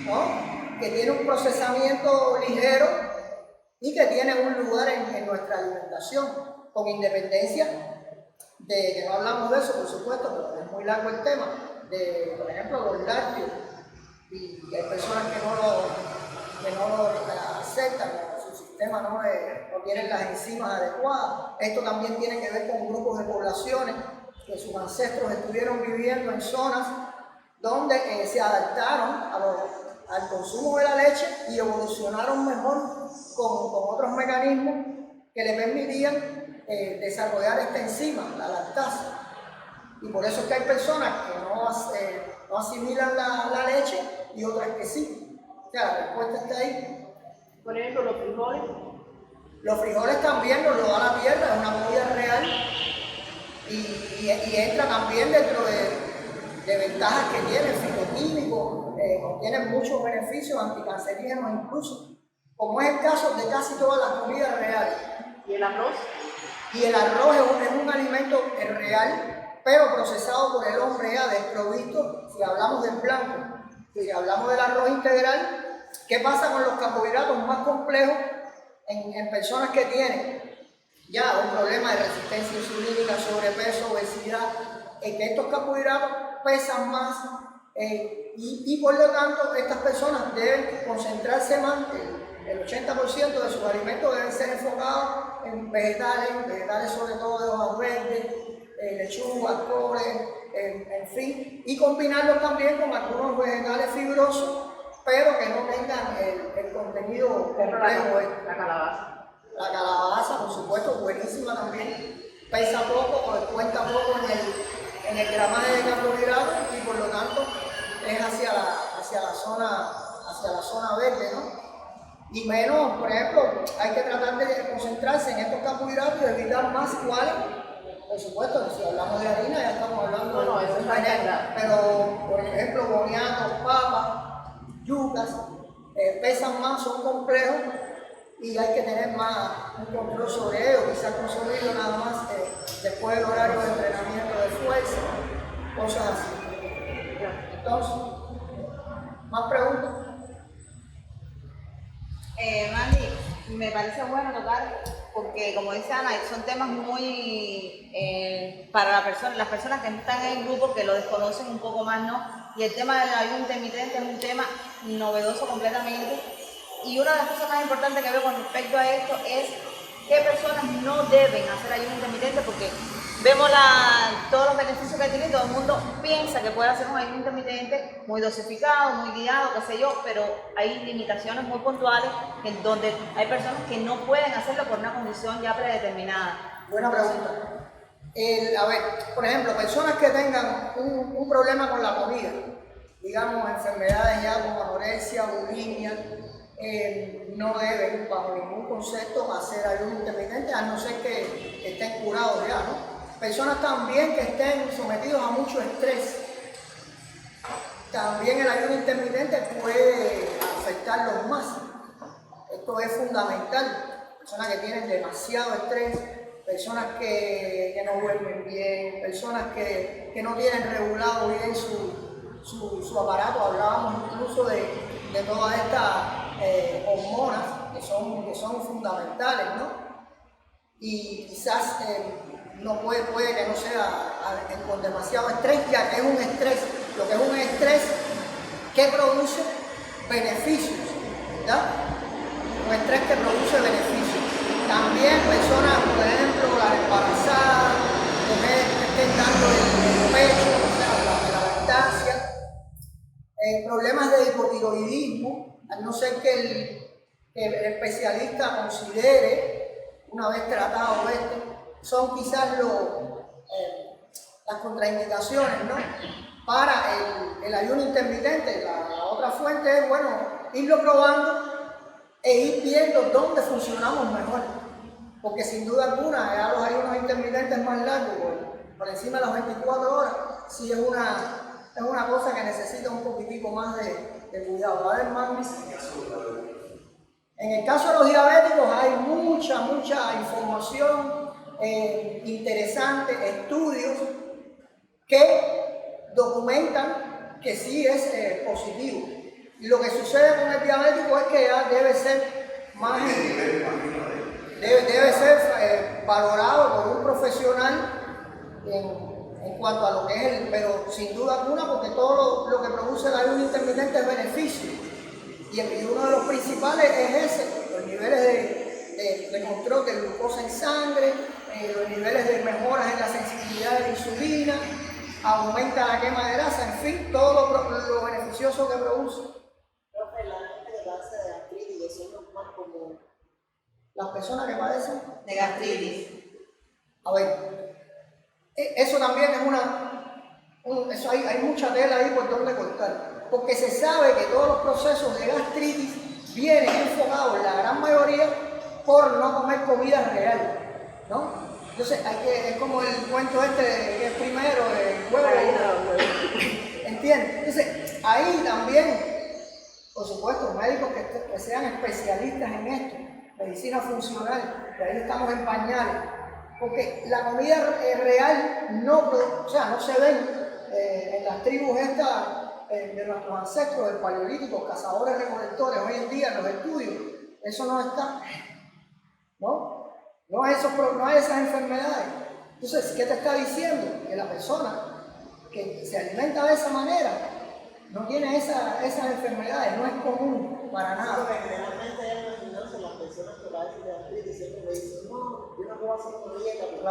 ¿no? Que tiene un procesamiento ligero y que tiene un lugar en nuestra alimentación, con independencia de que no hablamos de eso, por supuesto, porque es muy largo el tema, de, por ejemplo, los lácteos. Y hay personas que no lo aceptan, su sistema no tiene las enzimas adecuadas. Esto también tiene que ver con grupos de poblaciones que sus ancestros estuvieron viviendo en zonas donde se adaptaron al consumo de la leche y evolucionaron mejor con otros mecanismos que le permitían desarrollar esta enzima, la lactasa. Y por eso es que hay personas que no asimilan la leche y otras que sí. O sea, la respuesta está ahí. Por ejemplo, los frijoles. Los frijoles también nos lo da la tierra, es una comida real y entra también dentro de ventajas que tiene el fitoquímico, contiene muchos beneficios anticancerígenos incluso, como es el caso de casi todas las comidas reales. ¿Y el arroz? Y el arroz es un alimento real, pero procesado por el hombre ya desprovisto, si hablamos del blanco. Si hablamos del arroz integral, ¿qué pasa con los carbohidratos más complejos en personas que tienen ya un problema de resistencia insulínica, sobrepeso, obesidad? Que estos carbohidratos pesan más y por lo tanto estas personas deben concentrarse más. El 80% de sus alimentos deben ser enfocados en vegetales sobre todo de hojas verdes, lechugas, coles, en fin, y combinarlos también con algunos vegetales fibrosos, pero que no tengan el contenido complejo. La calabaza. La calabaza, por supuesto, buenísima también, pesa poco, cuenta poco en el gramaje de carbohidratos y por lo tanto es hacia la zona verde, ¿no? Y menos, por ejemplo, hay que tratar de concentrarse en estos carbohidratos y evitar más cuáles. Por supuesto, si hablamos de harina ya estamos hablando de eso está ya. pero por ejemplo boniatos, papas, yucas, pesan más, son complejos y hay que tener más un control sobre ello, quizás consumirlo nada más después del horario de entrenamiento de fuerza, cosas así. Entonces, ¿más preguntas? Mandy, me parece bueno tocar, porque como dice Ana, son temas muy para las personas que están en el grupo, que lo desconocen un poco más, ¿no? Y el tema del ayuno intermitente es un tema novedoso completamente. Y una de las cosas más importantes que veo con respecto a esto es qué personas no deben hacer ayuno intermitente, porque vemos todos los beneficios que tiene y todo el mundo piensa que puede hacer un ayuno intermitente muy dosificado, muy guiado, qué sé yo, pero hay limitaciones muy puntuales en donde hay personas que no pueden hacerlo por una condición ya predeterminada. Buena pregunta. A ver, por ejemplo, personas que tengan un problema con la comida, digamos enfermedades ya como anorexia, bulimia, no deben bajo ningún concepto hacer ayuno intermitente, a no ser que estén curados ya, ¿no? Personas también que estén sometidos a mucho estrés, también el ayuno intermitente puede afectarlos más. Esto es fundamental. Personas que tienen demasiado estrés, personas que no duermen bien, personas que no tienen regulado bien su aparato. Hablábamos incluso de todas estas hormonas que son fundamentales, ¿no? Y quizás no puede que no sea con demasiado estrés, ya que es un estrés. Lo que es un estrés que produce beneficios, ¿verdad? Un estrés que produce beneficios. También personas, por ejemplo, las embarazadas, mujeres que estén dando el pecho, o sea, la lactancia, problemas de hipotiroidismo, a no ser que el especialista considere, una vez tratado esto, son quizás las contraindicaciones, ¿no? Para el ayuno intermitente. La otra fuente es, bueno, irlo probando e ir viendo dónde funcionamos mejor, porque sin duda alguna ya los ayunos intermitentes más largos, por encima de las 24 horas, sí es una cosa que necesita un poquitico más de cuidado. A ver, más. En el caso de los diabéticos hay mucha información interesante, estudios que documentan que sí es positivo. Y lo que sucede con el diabético es que ya debe ser más, debe ser valorado por un profesional en cuanto a lo que es pero sin duda alguna, porque todo lo que produce el ayuno intermitente es beneficio. Y uno de los principales es ese, los niveles de control de glucosa en sangre, los niveles de mejoras en la sensibilidad de la insulina, aumenta la quema de grasa, en fin, todo lo beneficioso que produce. La gente que padece de gastritis, eso es más común. Las personas que padecen De gastritis. A ver, eso también es hay mucha tela ahí por donde cortar, porque se sabe que todos los procesos de gastritis vienen enfocados, la gran mayoría, por no comer comida real, ¿no? Entonces es como el cuento que es primero, el huevo, ¿entiendes? Entonces ahí también, por supuesto, médicos que sean especialistas en esto, medicina funcional, que ahí estamos en pañales, porque la comida real no se ven en las tribus estas de nuestros ancestros, del paleolítico, cazadores recolectores, hoy en día en los estudios, eso no está, ¿no? No hay esas enfermedades. Entonces, ¿qué te está diciendo? Que la persona que se alimenta de esa manera no tiene esas enfermedades, no es común para nada. Generalmente en el gimnasio las personas que padecen de gastritis siempre me dicen, no, yo no puedo hacer una dieta porque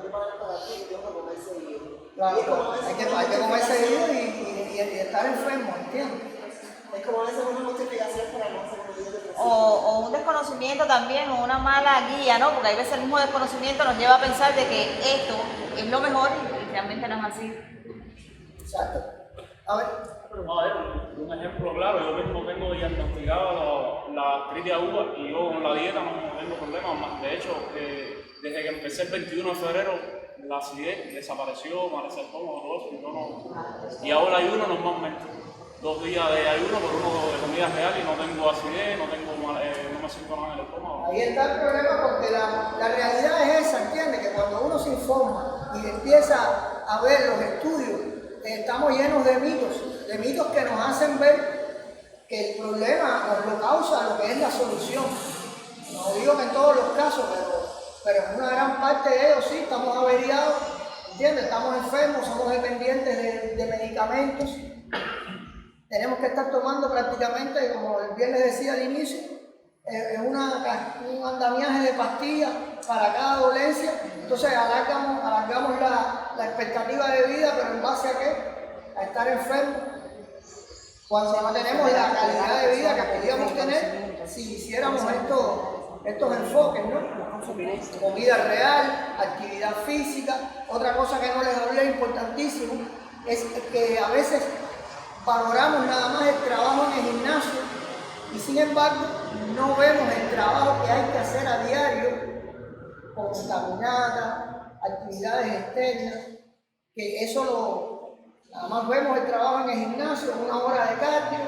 yo para esta gastritis tengo que comer seguido. Claro. Hay que comer seguido y estar enfermo, ¿entiendes? Es como a veces una justificación para no hacer una dieta. O un desconocimiento también, o una mala guía, ¿no? Porque a veces el mismo desconocimiento nos lleva a pensar de que esto es lo mejor y realmente no es así. Exacto. A ver, un ejemplo claro, yo mismo tengo diagnosticado la gastritis aguda y yo con la dieta no tengo problemas. De hecho, desde que empecé el 21 de febrero, la acidez desapareció, mal estómago, todo eso, y ahora ayuno normalmente. 2 días de ayuno por uno de comida real y no tengo acidez, no me siento nada en el estómago. Ahí está el problema porque la realidad es esa, ¿entiendes? Que cuando uno se informa y empieza a ver los estudios, estamos llenos de mitos que nos hacen ver que el problema nos lo causa lo que es la solución. No digo que en todos los casos, pero en una gran parte de ellos sí, estamos averiados, ¿entiendes? Estamos enfermos, somos dependientes de medicamentos. Tenemos que estar tomando prácticamente, como bien les decía al inicio, un andamiaje de pastillas para cada dolencia. Entonces alargamos la expectativa de vida, pero ¿en base a qué? A estar enfermos. Cuando no tenemos la calidad de vida que podíamos tener si hiciéramos estos enfoques, ¿no? Comida real, actividad física. Otra cosa que no les hablé, importantísimo, es que a veces valoramos nada más el trabajo en el gimnasio y sin embargo no vemos el trabajo que hay que hacer a diario con caminata, actividades externas, que eso nada más vemos el trabajo en el gimnasio, 1 hora de cardio.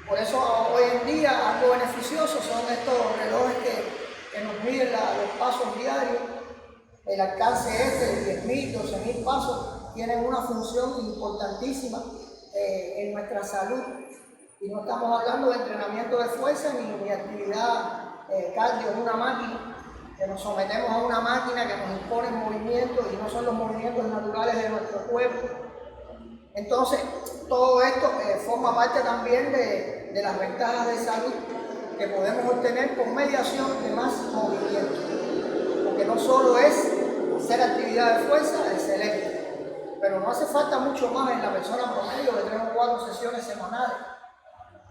Por eso hoy en día algo beneficioso son estos relojes que nos miden los pasos diarios. El alcance de 10.000, 12.000 pasos tienen una función importantísima en nuestra salud, y no estamos hablando de entrenamiento de fuerza ni actividad cardio en una máquina, que nos sometemos a una máquina que nos impone movimientos y no son los movimientos naturales de nuestro cuerpo. Entonces todo esto forma parte también de las ventajas de salud que podemos obtener por mediación de más movimiento, porque no solo es hacer actividad de fuerza, excelente, pero no hace falta mucho más en la persona promedio de 3 o 4 sesiones semanales.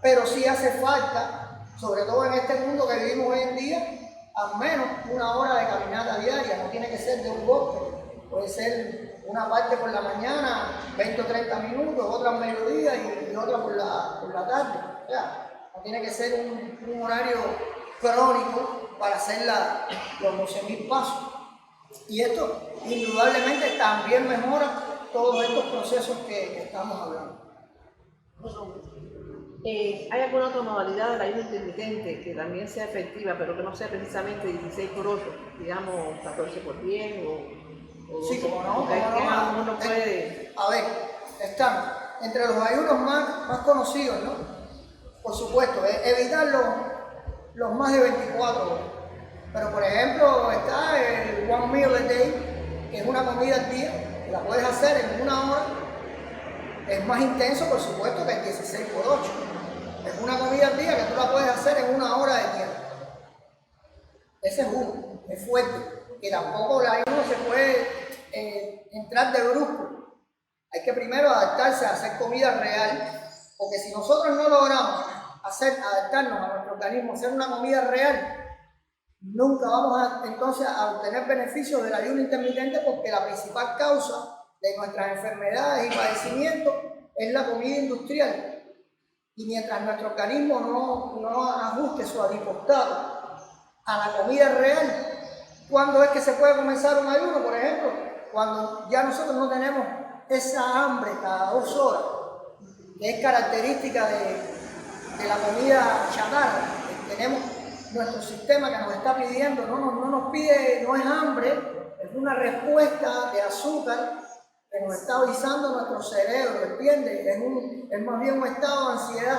Pero sí hace falta, sobre todo en este mundo que vivimos hoy en día, al menos 1 hora de caminata diaria. No tiene que ser de un golpe, puede ser una parte por la mañana, 20 o 30 minutos, otra al mediodía y otra por la tarde. O sea, no tiene que ser un horario crónico para hacer los 12.000 pasos. Y esto indudablemente también mejora todos estos procesos que estamos hablando. ¿Hay alguna otra modalidad del ayuno intermitente que también sea efectiva, pero que no sea precisamente 16 por 8, digamos 14 por 10 o Sí, como no, uno puede... A ver, están entre los ayunos más conocidos, ¿no? Por supuesto, evitar los más de 24 horas. Pero por ejemplo está el One Meal a Day, que es una comida al día, que la puedes hacer en 1 hora. Es más intenso, por supuesto, que el 16 por 8. Es una comida al día que tú la puedes hacer en 1 hora de tiempo. Ese es uno, es fuerte. Que tampoco el ayuno se puede entrar de brusco. Hay que primero adaptarse a hacer comida real, porque si nosotros no logramos adaptarnos a nuestro organismo, hacer una comida real, nunca vamos entonces a obtener beneficios del ayuno intermitente, porque la principal causa de nuestras enfermedades y padecimientos es la comida industrial. Y mientras nuestro organismo no ajuste su adipostato a la comida real, ¿cuándo es que se puede comenzar un ayuno? Por ejemplo, cuando ya nosotros no tenemos esa hambre cada 2 horas, que es característica de la comida chatarra. Tenemos nuestro sistema que nos está pidiendo, no nos pide, no es hambre, es una respuesta de azúcar que nos está avisando nuestro cerebro, ¿entiendes? Es más bien un estado de ansiedad.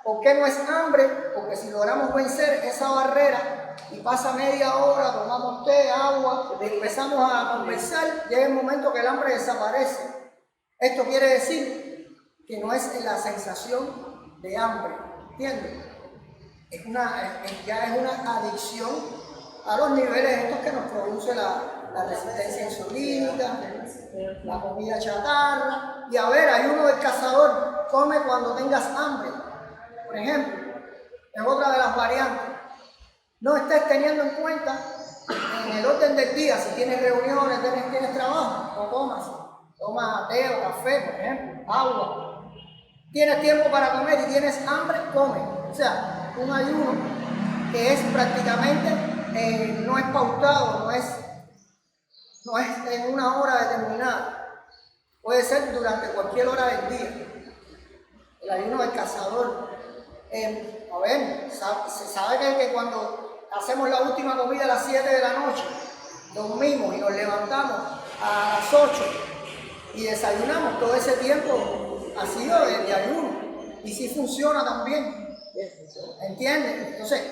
¿Por qué no es hambre? Porque si logramos vencer esa barrera y pasa media hora, tomamos té, agua, empezamos a conversar, llega el momento que el hambre desaparece. Esto quiere decir que no es la sensación de hambre, ¿entiendes? Ya es una adicción a los niveles estos que nos produce la resistencia insulínica, la comida chatarra. Y a ver, hay uno del cazador, come cuando tengas hambre, por ejemplo, es otra de las variantes. No estés teniendo en cuenta en el orden del día, si tienes reuniones, tienes trabajo, no comas. Toma té o café, por ejemplo, agua. Tienes tiempo para comer y tienes hambre, come. O sea, un ayuno que es prácticamente, no es pautado, no es en 1 hora determinada. Puede ser durante cualquier hora del día. el ayuno del cazador. A ver, se sabe que cuando hacemos la última comida a las 7 de la noche, dormimos y nos levantamos a las 8 y desayunamos, todo ese tiempo ha sido de ayuno y sí funciona también, ¿entiendes? Entonces,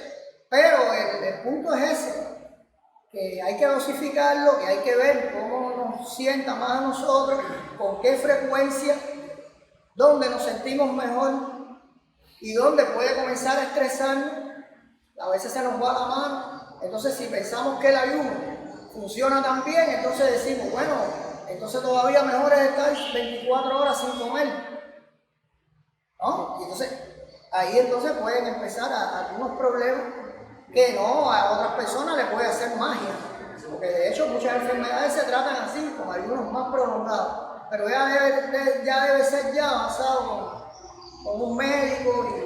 pero el punto es ese, que hay que dosificarlo, que hay que ver cómo nos sienta más a nosotros, con qué frecuencia, dónde nos sentimos mejor y dónde puede comenzar a estresarnos. A veces se nos va la mano. Entonces, si pensamos que el ayuno funciona tan bien, entonces decimos, bueno, entonces todavía mejor es estar 24 horas sin comer, ¿no? Y entonces, ahí entonces pueden empezar algunos problemas que no, a otras personas les puede hacer magia, porque de hecho muchas enfermedades se tratan así, con ayunos más prolongados, pero ya debe ser ya avanzado con un médico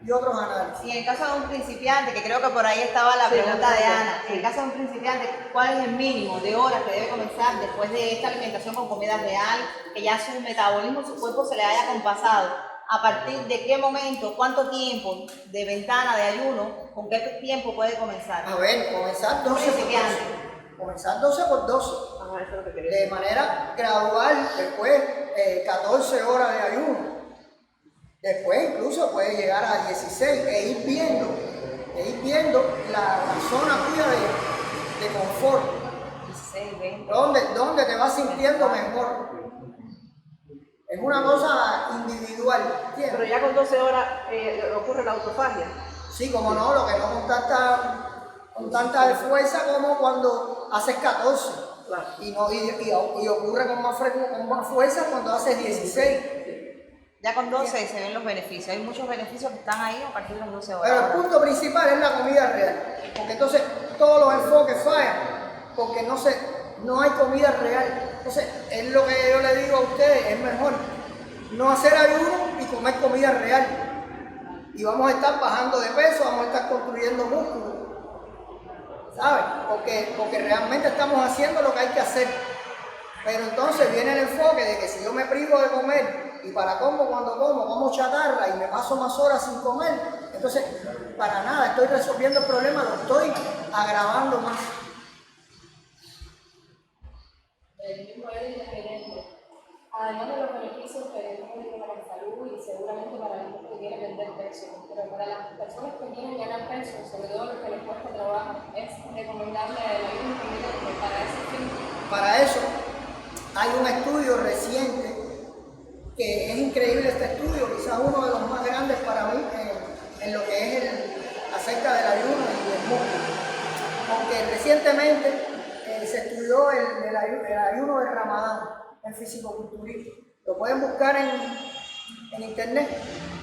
y otros análisis. Y en el caso de un principiante, que creo que por ahí estaba la pregunta de Ana, en el caso de un principiante, ¿cuál es el mínimo de horas que debe comenzar después de esta alimentación con comida real, que ya su metabolismo, su cuerpo se le haya compasado? ¿A partir de qué momento, cuánto tiempo de ventana de ayuno, con qué tiempo puede comenzar? A ver, comenzar 12 por 12. Comenzar 12 por 12. Ajá, eso es lo que quería De decir. manera gradual, después 14 horas de ayuno. Después incluso puede llegar a 16 e ir viendo la zona tuya de confort. 16, 20. ¿Dónde te vas sintiendo mejor? Es una cosa individual, ¿entiendes? Pero ya con 12 horas ocurre la autofagia. Sí, como no, lo que no con tanta fuerza como cuando haces 14. Claro. Y ocurre con más fuerza cuando haces 16. Ya con 12 se ven los beneficios. Hay muchos beneficios que están ahí a partir de las 12 horas. Pero el punto principal es la comida real. Porque entonces todos los enfoques fallan. Porque no hay comida real. Entonces, es lo que yo le digo a ustedes, es mejor no hacer ayuno y comer comida real. Y vamos a estar bajando de peso, vamos a estar construyendo músculo. ¿Sabes? Porque realmente estamos haciendo lo que hay que hacer. Pero entonces viene el enfoque de que si yo me privo de comer y cuando como chatarra y me paso más horas sin comer, entonces para nada estoy resolviendo el problema, lo estoy agravando más. El mismo es diferente. Además de los beneficios que tiene para la salud y seguramente para la gente que quiere perder peso, pero para las personas que quieren ganar peso, sobre todo los que les cuesta trabajo, es recomendable el ayuno intermitente para ese fin. Para eso hay un estudio reciente, que es increíble este estudio, quizás uno de los más grandes para mí en lo que es acerca del ayuno y del músculo. Porque recientemente se estudió el ayuno de Ramadán en fisicoculturismo. Lo pueden buscar en internet,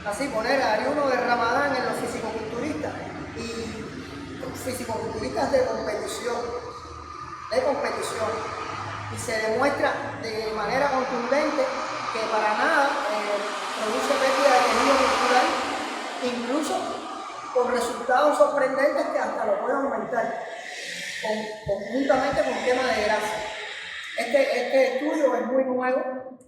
así poner ayuno de Ramadán en los fisicoculturistas y fisicoculturistas de competición. Y se demuestra de manera contundente que para nada produce pérdida de tejido muscular, incluso con resultados sorprendentes que hasta lo pueden aumentar, conjuntamente con quema de grasa. Este estudio es muy nuevo.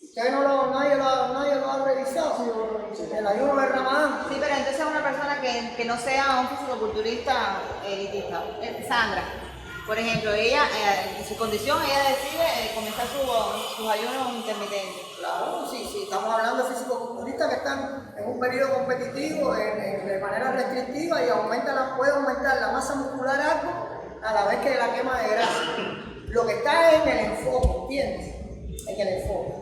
Ustedes nadie lo ha revisado, el ayuno de Ramadán. Sí, pero entonces una persona que no sea un fisicoculturista elitista, Sandra, por ejemplo, ella, en su condición, ella decide comenzar sus ayunos intermitentes. Claro, sí, estamos hablando de fisicoculturistas que están en un periodo competitivo de manera restrictiva y puede aumentar la masa muscular algo a la vez que la quema de grasa. Lo que está es en el enfoque, ¿entiendes? En el enfoque.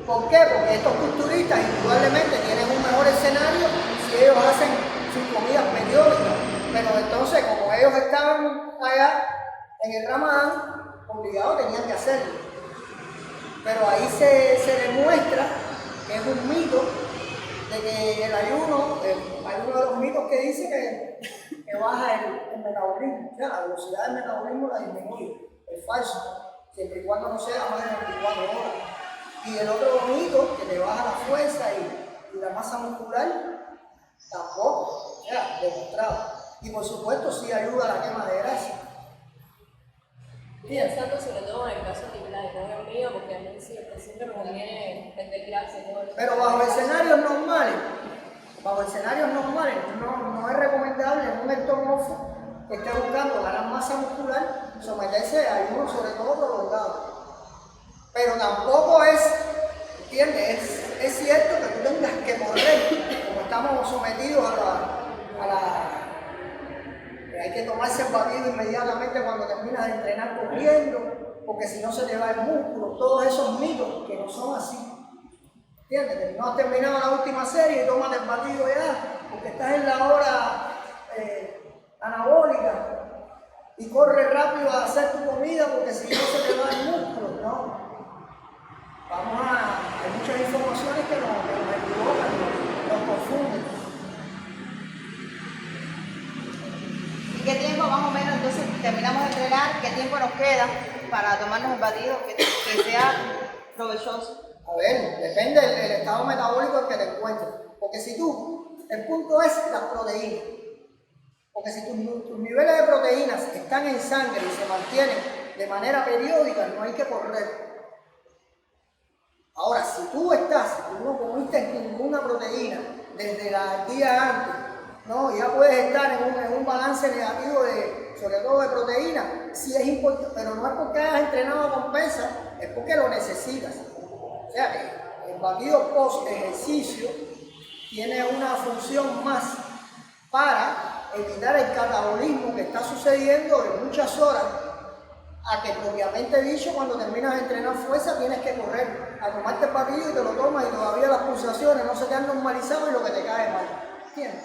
¿Por qué? Porque estos culturistas indudablemente tienen un mejor escenario si ellos hacen sus comidas periódicas. Pero entonces, como ellos estaban allá en el Ramadán, obligados tenían que hacerlo. Pero ahí se demuestra que es un mito de que el ayuno, hay uno de los mitos que dice que baja el metabolismo, o sea, la velocidad del metabolismo la disminuye. Es falso, siempre y cuando no sea más de 24 horas. Y el otro mito, que te baja la fuerza y la masa muscular, tampoco, o sea, demostrado. Y por supuesto sí ayuda a la quema de grasa. Pensando sobre todo en el caso similar, no en el mío, porque a mí siempre me conviene entender clase y todo eso. Pero bajo escenarios normales, no es recomendable en un entorno que esté buscando ganar masa muscular, someterse a ayuno, sobre todo prolongado. Pero tampoco ¿entiendes? Es cierto que tú tengas que correr, como estamos sometidos hay que tomarse el batido inmediatamente cuando terminas de entrenar corriendo, porque si no se te va el músculo, todos esos mitos que no son así. ¿Entiendes? No has terminado la última serie y tomas el batido ya, porque estás en la hora anabólica y corres rápido a hacer tu comida porque si no se te va el músculo, ¿no? Hay muchas informaciones que nos equivocan, nos confunden. ¿Y qué tiempo más o menos entonces terminamos de entrenar? ¿Qué tiempo nos queda para tomarnos el batido que sea provechoso? A ver, depende del estado metabólico en que te encuentres. Porque el punto es las proteínas. Porque si tus niveles de proteínas están en sangre y se mantienen de manera periódica, no hay que correr. Ahora, si tú no comiste ninguna proteína desde el día antes, ¿no? Ya puedes estar en un balance negativo sobre todo de proteína, sí es importante, pero no es porque hayas entrenado con pesas, es porque lo necesitas. O sea que el batido post ejercicio tiene una función más para evitar el catabolismo que está sucediendo en muchas horas, a que propiamente dicho cuando terminas de entrenar fuerza tienes que correr, a tomarte el batido y te lo tomas y todavía las pulsaciones no se te han normalizado y lo que te cae mal. ¿Entiendes?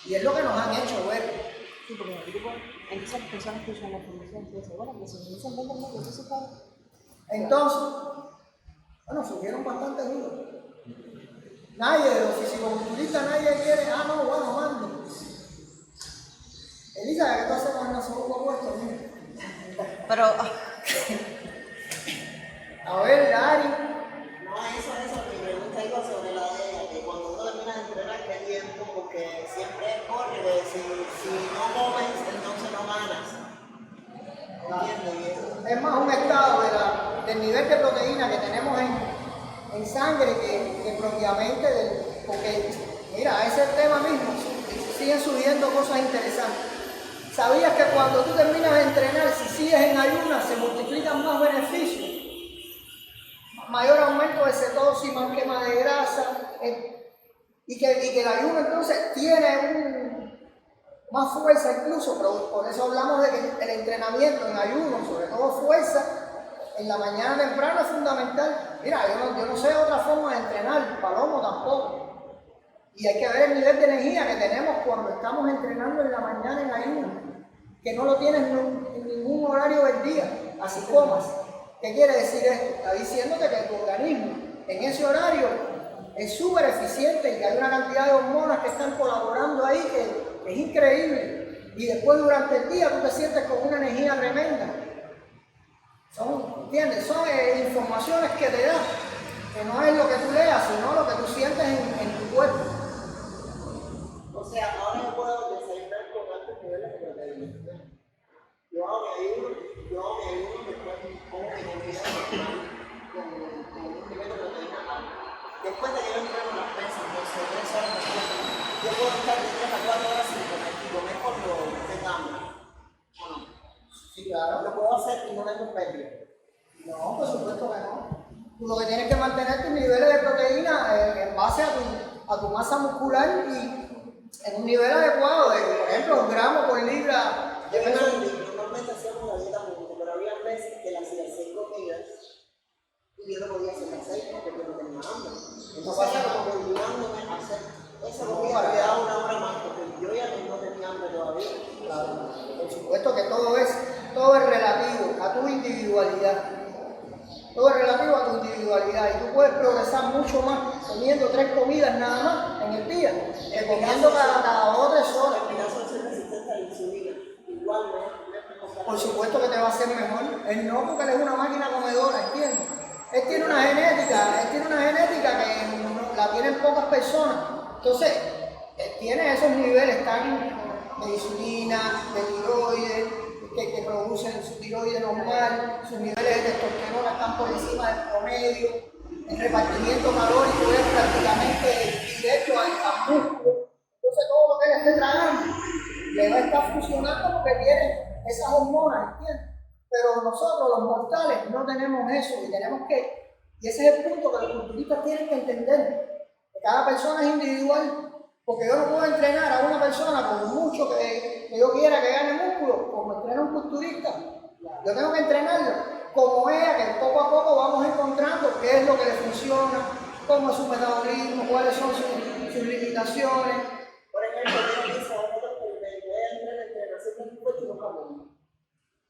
Y es lo que nos han hecho ver. Sí, porque en el grupo, entonces las personas que usan la formación dicen, bueno, que si me dicen 20 minutos, entonces para. Entonces, bueno, surgieron bastantes dudas. Nadie de los fisicoculturistas, nadie quiere, bueno, mande. Elisa, ¿qué tú haces con el nasobuco puesto? Pero, A ver, Ari. No, eso, mi pregunta iba sobre la de que cuando uno termina de entrenar, ¿qué tiempo? Porque siempre corre de si no comes, entonces no ganas. ¿Entiendes? Es más un estado del nivel de proteína que tenemos en sangre que propiamente porque, mira, ese tema mismo, siguen subiendo cosas interesantes. ¿Sabías que cuando tú terminas de entrenar, si sigues en ayunas, se multiplican más beneficios? Mayor aumento de cetosis, más quema de grasa, y que el ayuno entonces tiene más fuerza incluso, pero por eso hablamos de que el entrenamiento en ayuno, sobre todo fuerza, en la mañana temprano es fundamental. Mira, yo no sé otra forma de entrenar, Palomo tampoco. Y hay que ver el nivel de energía que tenemos cuando estamos entrenando en la mañana en ayuno, que no lo tienes en ningún horario del día, así comas. ¿Qué quiere decir esto? Está diciéndote que tu organismo en ese horario es súper eficiente y que hay una cantidad de hormonas que están colaborando ahí que es increíble. Y después durante el día tú te sientes con una energía tremenda. ¿Entiendes? Son informaciones que te dan, que no es lo que tú leas, sino lo que tú sientes en tu cuerpo. O sea, ahora yo puedo desayunar con altos niveles de proteína. Yo hago mi ayuno, después como mi comida con un nivel de proteína alto. Después de que yo entreno las pesas, entonces 3 horas después, yo puedo estar de 3 a 4 horas sin comer cuando tenga hambre. ¿O no? Sí, claro. Lo puedo hacer y no tengo pérdida. No, por supuesto que no. Tú lo que tienes que mantener tus niveles de proteína en base a tu masa muscular y en un nivel adecuado de, por ejemplo, 1 gramo por libra de peso. Normalmente hacíamos la dieta juntos, pero había meses que las hacía 6 comidas y yo no podía hacer las 6 porque no tenía hambre. Entonces era como obligándome a hacer esa comida que daba 1 hora más porque yo ya no tenía hambre todavía. Claro. Por supuesto que todo es relativo a tu individualidad. Todo es relativo a tu individualidad y tú puedes progresar mucho más comiendo 3 comidas nada más en el día, que comiendo cada 2 o 3 horas. En mi caso de ser resistente a la insulina, igual Por supuesto que te va a hacer mejor. Él no, porque él es una máquina comedora, ¿entiendes? Él tiene una genética que la tienen pocas personas. Entonces, él tiene esos niveles tan de insulina, de tiroides, que producen su tiroides normal, sus niveles de testosterona están por encima del promedio, el repartimiento calórico es prácticamente directo al músculo. Entonces todo lo que él esté tragando le va a estar funcionando porque tiene esas hormonas, ¿entiendes? Pero nosotros los mortales no tenemos eso y ese es el punto que los culturistas tienen que entender, que cada persona es individual, porque yo no puedo entrenar a una persona con mucho que yo quiera que gane músculo, como entrena un culturista. Yo tengo que entrenarlo como ella, que poco a poco vamos encontrando qué es lo que le funciona, cómo es su metabolismo, cuáles son sus limitaciones. Por ejemplo, yo dice a nosotros que voy a entrenar siempre fuerte y no camino.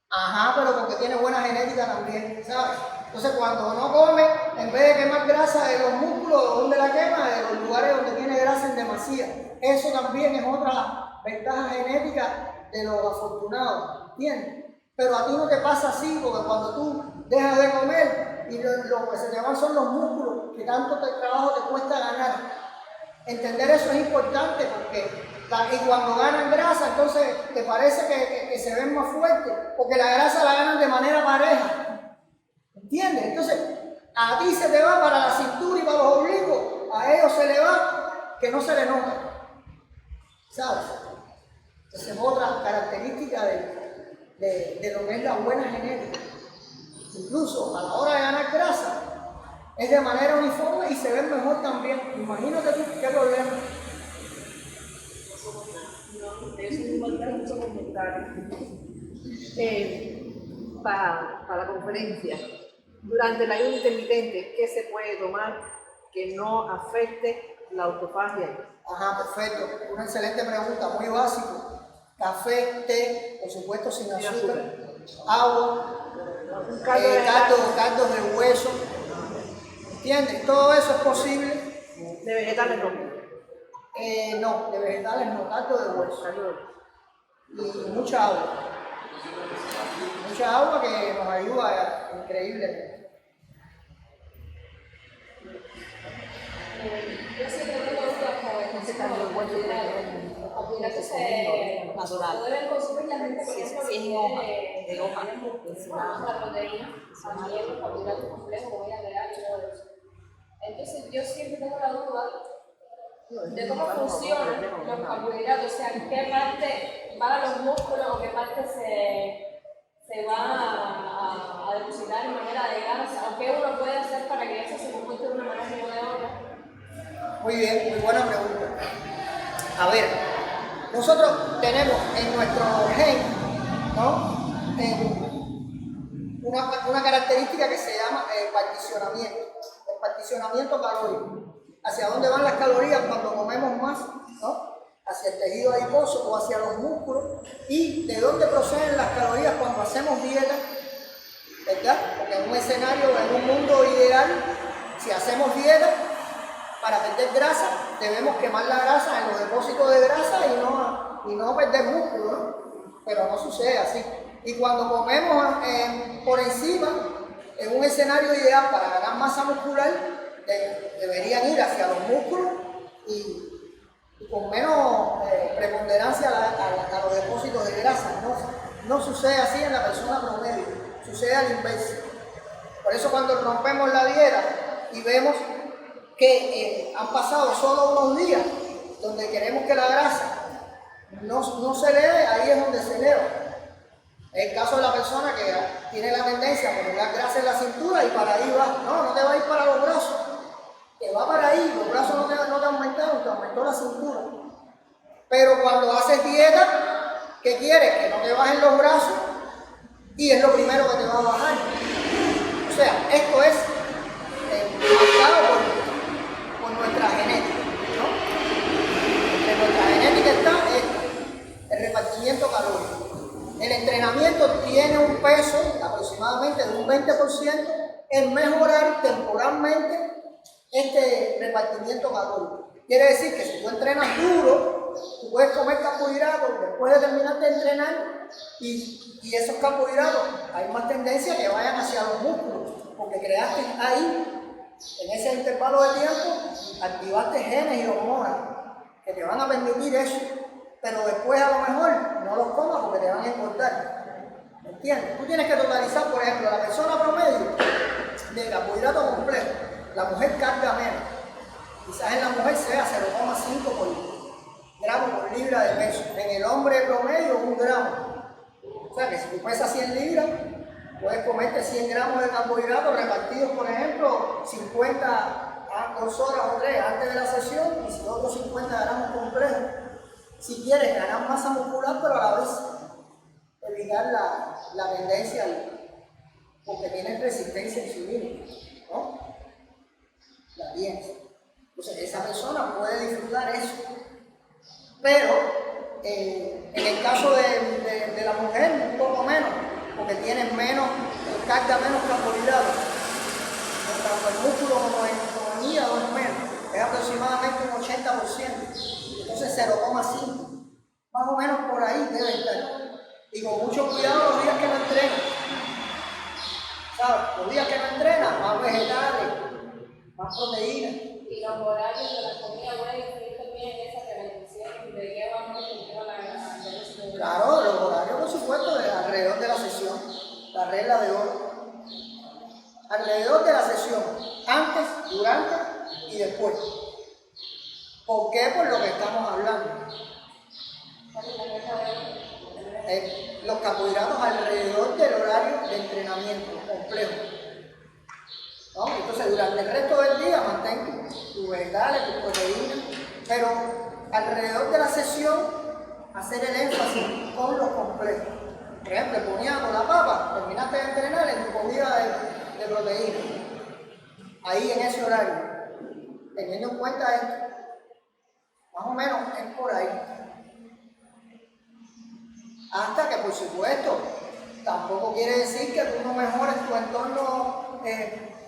Ajá, pero porque tiene buena genética también, ¿sabes? Entonces cuando no come, en vez de quemar grasa de los músculos, ¿dónde la quema? De los lugares donde tiene grasa en demasía. Eso también es otra ventaja genética de los afortunados, ¿entiendes? Pero a ti no te pasa así, porque cuando tú dejas de comer y lo que se te van son los músculos, que tanto trabajo te cuesta ganar. Entender eso es importante porque y cuando ganan grasa, entonces te parece que se ven más fuertes, porque la grasa la ganan de manera pareja. ¿Entiendes? Entonces, a ti se te va para la cintura y para los oblicuos, a ellos se le va que no se le nota. ¿Sabes? Esa es otra característica de lo que es la buena genética. Incluso a la hora de ganar grasa, es de manera uniforme y se ven mejor también. Imagínate tú qué problema. Eso es muchos comentarios. Para la conferencia, durante el ayuno intermitente, ¿qué se puede tomar que no afecte la autofagia? Ajá, perfecto. Una excelente pregunta, muy básico. Café, té, por supuesto sin azúcar, agua, caldo de hueso. ¿Entiendes? Todo eso es posible. De vegetales no. No, de vegetales no, caldo de hueso. Y mucha agua. Mucha agua que nos ayuda increíblemente. Yo siempre tengo dudas con los carbohidratos natural. lo deben consumir la gente, por ejemplo, Sí, que de hoja. la proteína, también los carbohidratos complejos, como ya real y todo eso. Entonces yo siempre tengo la duda de cómo funcionan los carbohidratos, o sea, qué parte va a los músculos o qué parte se va a depositar en manera de grasa, o qué uno puede hacer para que eso se comporte de una manera o de otra. Muy bien, muy buena pregunta. A ver, nosotros tenemos en nuestro gen, ¿no? Una característica que se llama el particionamiento calórico. Hacia dónde van las calorías cuando comemos más, ¿no? Hacia el tejido adiposo o hacia los músculos, y de dónde proceden las calorías cuando hacemos dieta, ¿verdad? Porque en un escenario, en un mundo ideal, si hacemos dieta, para perder grasa, debemos quemar la grasa en los depósitos de grasa y no perder músculo, ¿no? Pero no sucede así. Y cuando comemos por encima, en un escenario ideal para ganar masa muscular, deberían ir hacia los músculos y con menos preponderancia a los depósitos de grasa. No sucede así en la persona promedio, sucede al inverso. Por eso cuando rompemos la dieta y vemos que han pasado solo unos días donde queremos que la grasa no se eleve, ahí es donde se eleva. Es el caso de la persona que tiene la tendencia a poner la grasa en la cintura y para ahí va. No te va a ir para los brazos, te va para ahí, los brazos no te aumentaron, te aumentó la cintura. Pero cuando haces dieta, ¿qué quieres? Que no te bajen los brazos y es lo primero que te va a bajar. O sea, esto es marcado por nuestra genética, ¿no? Entre nuestra genética está el repartimiento calórico. El entrenamiento tiene un peso aproximadamente de un 20% en mejorar temporalmente este repartimiento calórico. Quiere decir que si tú entrenas duro, tú puedes comer carbohidratos después de terminar de entrenar y esos carbohidratos hay más tendencia a que vayan hacia los músculos, porque creaste ahí, en ese intervalo de tiempo, activaste genes y hormonas que te van a permitir eso. Pero después a lo mejor no los comas porque te van a engordar. ¿Me entiendes? Tú tienes que totalizar, por ejemplo, la persona promedio de carbohidrato complejo, la mujer carga menos. Quizás en la mujer sea 0,5 gramos por libra de peso. En el hombre promedio, 1 gramo. O sea que si tú pesas 100 libras, puedes comerte 100 gramos de carbohidratos repartidos, por ejemplo, 50 a 2 horas o 3 antes de la sesión y si otros 50 gramos complejos. Si quieres ganar masa muscular, pero a la vez evitar la tendencia porque tienes resistencia insulínica, ¿no? La tienes. Entonces, esa persona puede disfrutar eso. Pero en el caso de la mujer, un poco menos, porque tiene menos, carga menos carbohidratos. Tanto el músculo como el hígado es menos, es aproximadamente un 80%. Entonces 0,5. Más o menos por ahí debe estar. Y con mucho cuidado los días que no entrena. ¿Sabes? Los días que no entrena, más vegetales, más proteínas. Y los horarios de la comida buena y también esa prevención de qué vamos a controlar la Claro, los horarios, por supuesto, alrededor de la sesión, la regla de oro. Alrededor de la sesión, antes, durante y después. ¿Por qué? Por lo que estamos hablando. Los carbohidratos alrededor del horario de entrenamiento complejo. ¿No? Entonces, durante el resto del día mantén tus vegetales, tus proteínas, pero alrededor de la sesión, hacer el énfasis con los complejos. Por ejemplo, ponías con la papa, terminaste de entrenar en tu comida de proteína. Ahí en ese horario, teniendo en cuenta esto, más o menos es por ahí. Hasta que, por supuesto, tampoco quiere decir que tú no mejores tu entorno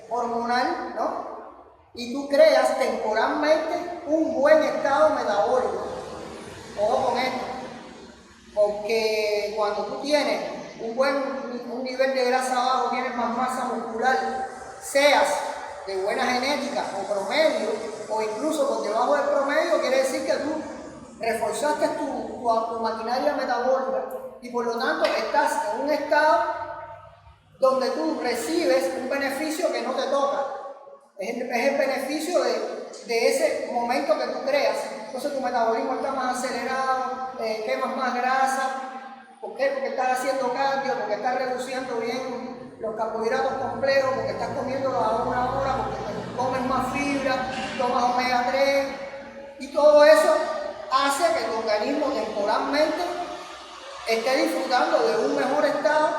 hormonal, ¿no? Y tú creas temporalmente un buen estado metabólico. Ojo con esto, porque cuando tú tienes un nivel de grasa bajo, tienes más masa muscular, seas de buena genética o promedio, o incluso por debajo del promedio, quiere decir que tú reforzaste tu maquinaria metabólica y por lo tanto estás en un estado donde tú recibes un beneficio que no te toca. Es el beneficio de ese momento que tú creas. Entonces tu metabolismo está más acelerado, quemas más grasa. ¿Por qué? Porque estás haciendo cardio, porque estás reduciendo bien los carbohidratos complejos, porque estás comiéndolos a 1 hora, porque comes más fibra, tomas omega 3 y todo eso hace que tu organismo temporalmente esté disfrutando de un mejor estado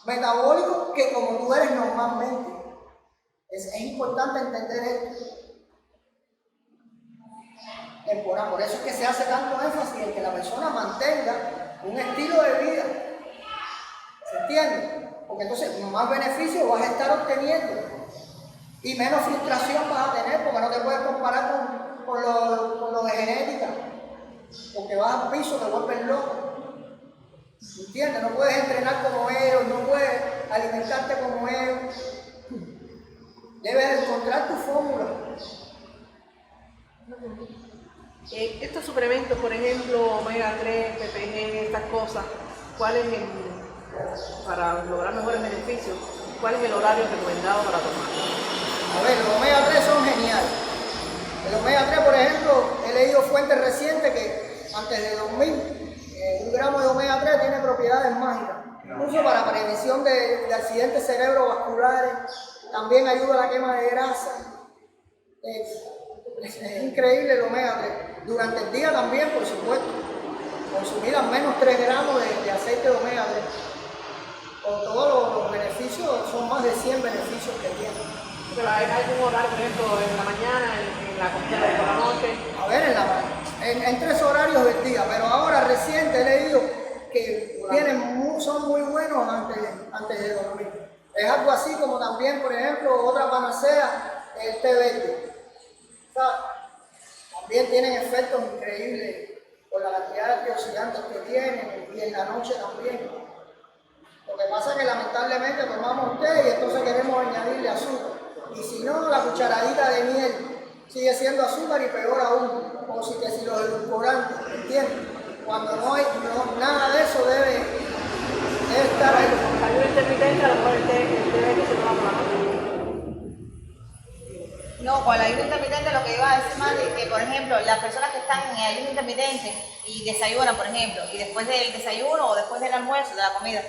metabólico que como tú eres normalmente. Es importante entender esto. Temporal. Por eso es que se hace tanto énfasis en que la persona mantenga un estilo de vida. ¿Se entiende? Porque entonces más beneficios vas a estar obteniendo y menos frustración vas a tener porque no te puedes comparar con lo de genética. Porque vas al piso, te vuelves loco. ¿Entiendes? No puedes entrenar como ellos, no puedes alimentarte como ellos. Debes encontrar tu fórmula. Estos suplementos, por ejemplo, omega 3, PPG, estas cosas, ¿cuál es para lograr mejores beneficios, cuál es el horario recomendado para tomar? A ver, los omega 3 son geniales. El omega 3, por ejemplo, he leído fuentes recientes que antes de 2000, 1 gramo de omega 3 tiene propiedades mágicas, incluso para prevención de accidentes cerebrovasculares, también ayuda a la quema de grasa. Es increíble el omega 3. Durante el día también, por supuesto, consumir al menos 3 gramos de aceite de omega 3. Con todos los beneficios, son más de 100 beneficios que tiene. Pero hay algún horario, por ejemplo, en la mañana, en la comida de por la noche. A ver, en 3 horarios del día, pero ahora reciente he leído que son muy buenos antes de dormir. Es algo así como también, por ejemplo, otra panacea, el té verde. O sea, también tienen efectos increíbles por la cantidad de antioxidantes que tienen y en la noche también. Lo que pasa es que lamentablemente tomamos té y entonces queremos añadirle azúcar. Y si no, la cucharadita de miel sigue siendo azúcar y peor aún, o si los edulcorantes, ¿entiendes? Cuando nada de eso debe puede estar ahí. Como ayuno intermitente, a lo mejor el té que se toma por la noche. No, con el ayuno intermitente lo que iba a decir más es que, por ejemplo, las personas que están en ayuno intermitente y desayunan, por ejemplo, y después del desayuno o después del almuerzo, de la comida,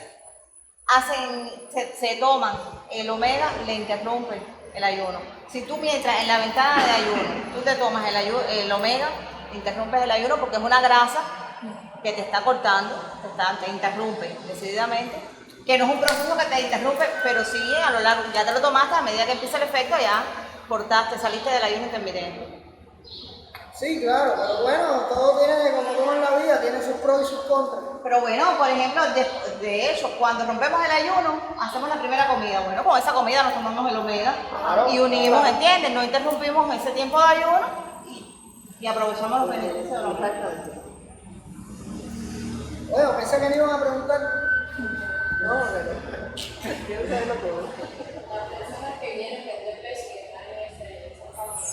se toman el omega, le interrumpen el ayuno. Si tú mientras en la ventana de ayuno, tú te tomas el omega, interrumpes el ayuno porque es una grasa que te está cortando, te interrumpe decididamente, que no es un proceso que te interrumpe, pero sí a lo largo, ya te lo tomaste, a medida que empieza el efecto ya cortaste, saliste del ayuno intermitente. Sí, claro, pero bueno, todo tiene, como todo en la vida, tiene sus pros y sus contras. Pero bueno, por ejemplo, de hecho, cuando rompemos el ayuno, hacemos la primera comida. Bueno, con esa comida nos tomamos el omega y unimos, ¿entiendes? No interrumpimos ese tiempo de ayuno y aprovechamos los beneficios de los platos. Bueno, pensé que me iban a preguntar. No, pero quiero saberlo todo. Las personas que vienen a vender peso y están en esa fase,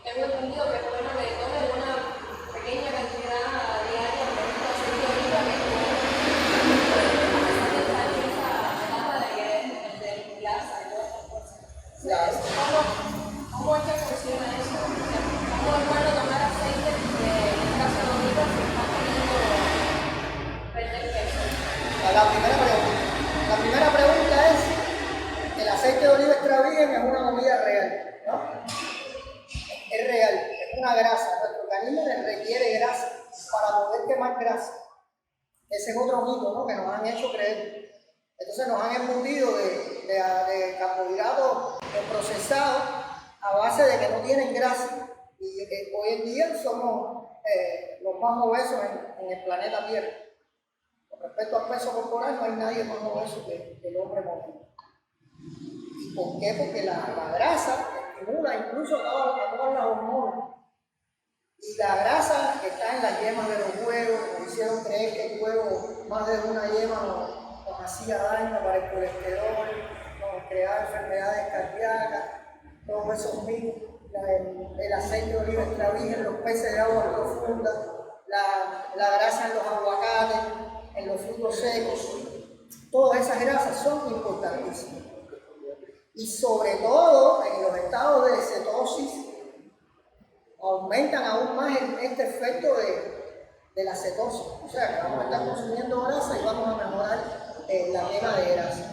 tengo entendido que es bueno que tomen una pequeña cantidad diaria de aceite de oliva que a pesar de estar en esa etapa de querer perder grasa y todas estas cosas. ¿Cómo es que funciona eso? O sea, ¿cómo es bueno tomar aceite en caso de oliva si está queriendo perder peso? La primera pregunta es, ¿el aceite de oliva extra virgen es una comida real? ¿No? Es real, es una grasa. Nuestro organismo requiere grasa para poder quemar grasa. Ese es otro mito, ¿no?, que nos han hecho creer. Entonces nos han embutido de carbohidratos procesados a base de que no tienen grasa. Y hoy en día somos los más obesos en el planeta Tierra. Con respecto al peso corporal, no hay nadie más obeso que el hombre moderno. ¿Por qué? Porque la grasa estimula incluso a todas las hormonas. Y la grasa que está en las yemas de los huevos, nos hicieron creer que el huevo, más de una yema nos hacía daño para el colesterol, nos creaba enfermedades cardíacas, todos esos mitos, el aceite de oliva extra virgen, los peces de agua profunda, la grasa en los aguacates, en los frutos secos, todas esas grasas son importantísimas. Y sobre todo en los estados de cetosis, aumentan aún más este efecto de la cetosis. O sea, que vamos a estar consumiendo grasa y vamos a mejorar la quema de grasa.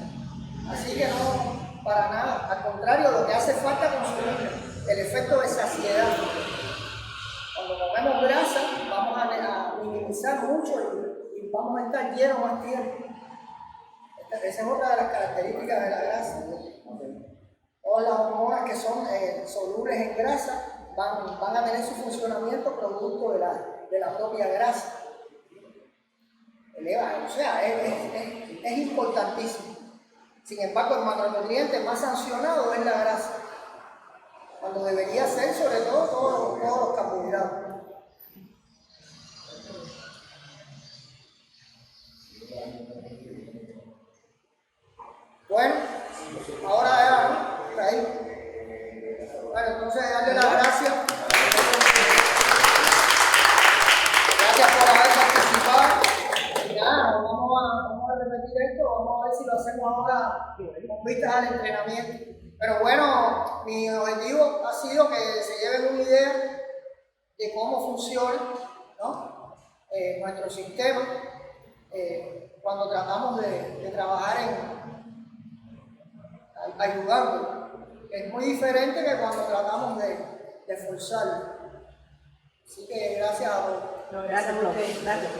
Así que no, para nada. Al contrario, lo que hace falta consumir el efecto de saciedad. Cuando comemos grasa, vamos a minimizar mucho y vamos a estar llenos más tiempo. Esa es otra de las características de la grasa. Todas las hormonas que son solubles en grasa van a tener su funcionamiento producto de la propia grasa. O sea, es importantísimo. Sin embargo, el macronutriente más sancionado es la grasa, cuando debería ser sobre todo todos los carbohidratos. Bueno, ahora ya, ¿no? Ahí. Bueno, entonces darle las gracias. Gracias por haber participado. Y nada, vamos a repetir esto, vamos a ver si lo hacemos ahora con vistas al entrenamiento. Pero bueno, mi objetivo ha sido que se lleven una idea de cómo funciona, ¿no?, nuestro sistema cuando tratamos de trabajar ayudando. Es muy diferente que cuando tratamos de forzarlo. Así que gracias a todos. No, gracias a ustedes. Gracias.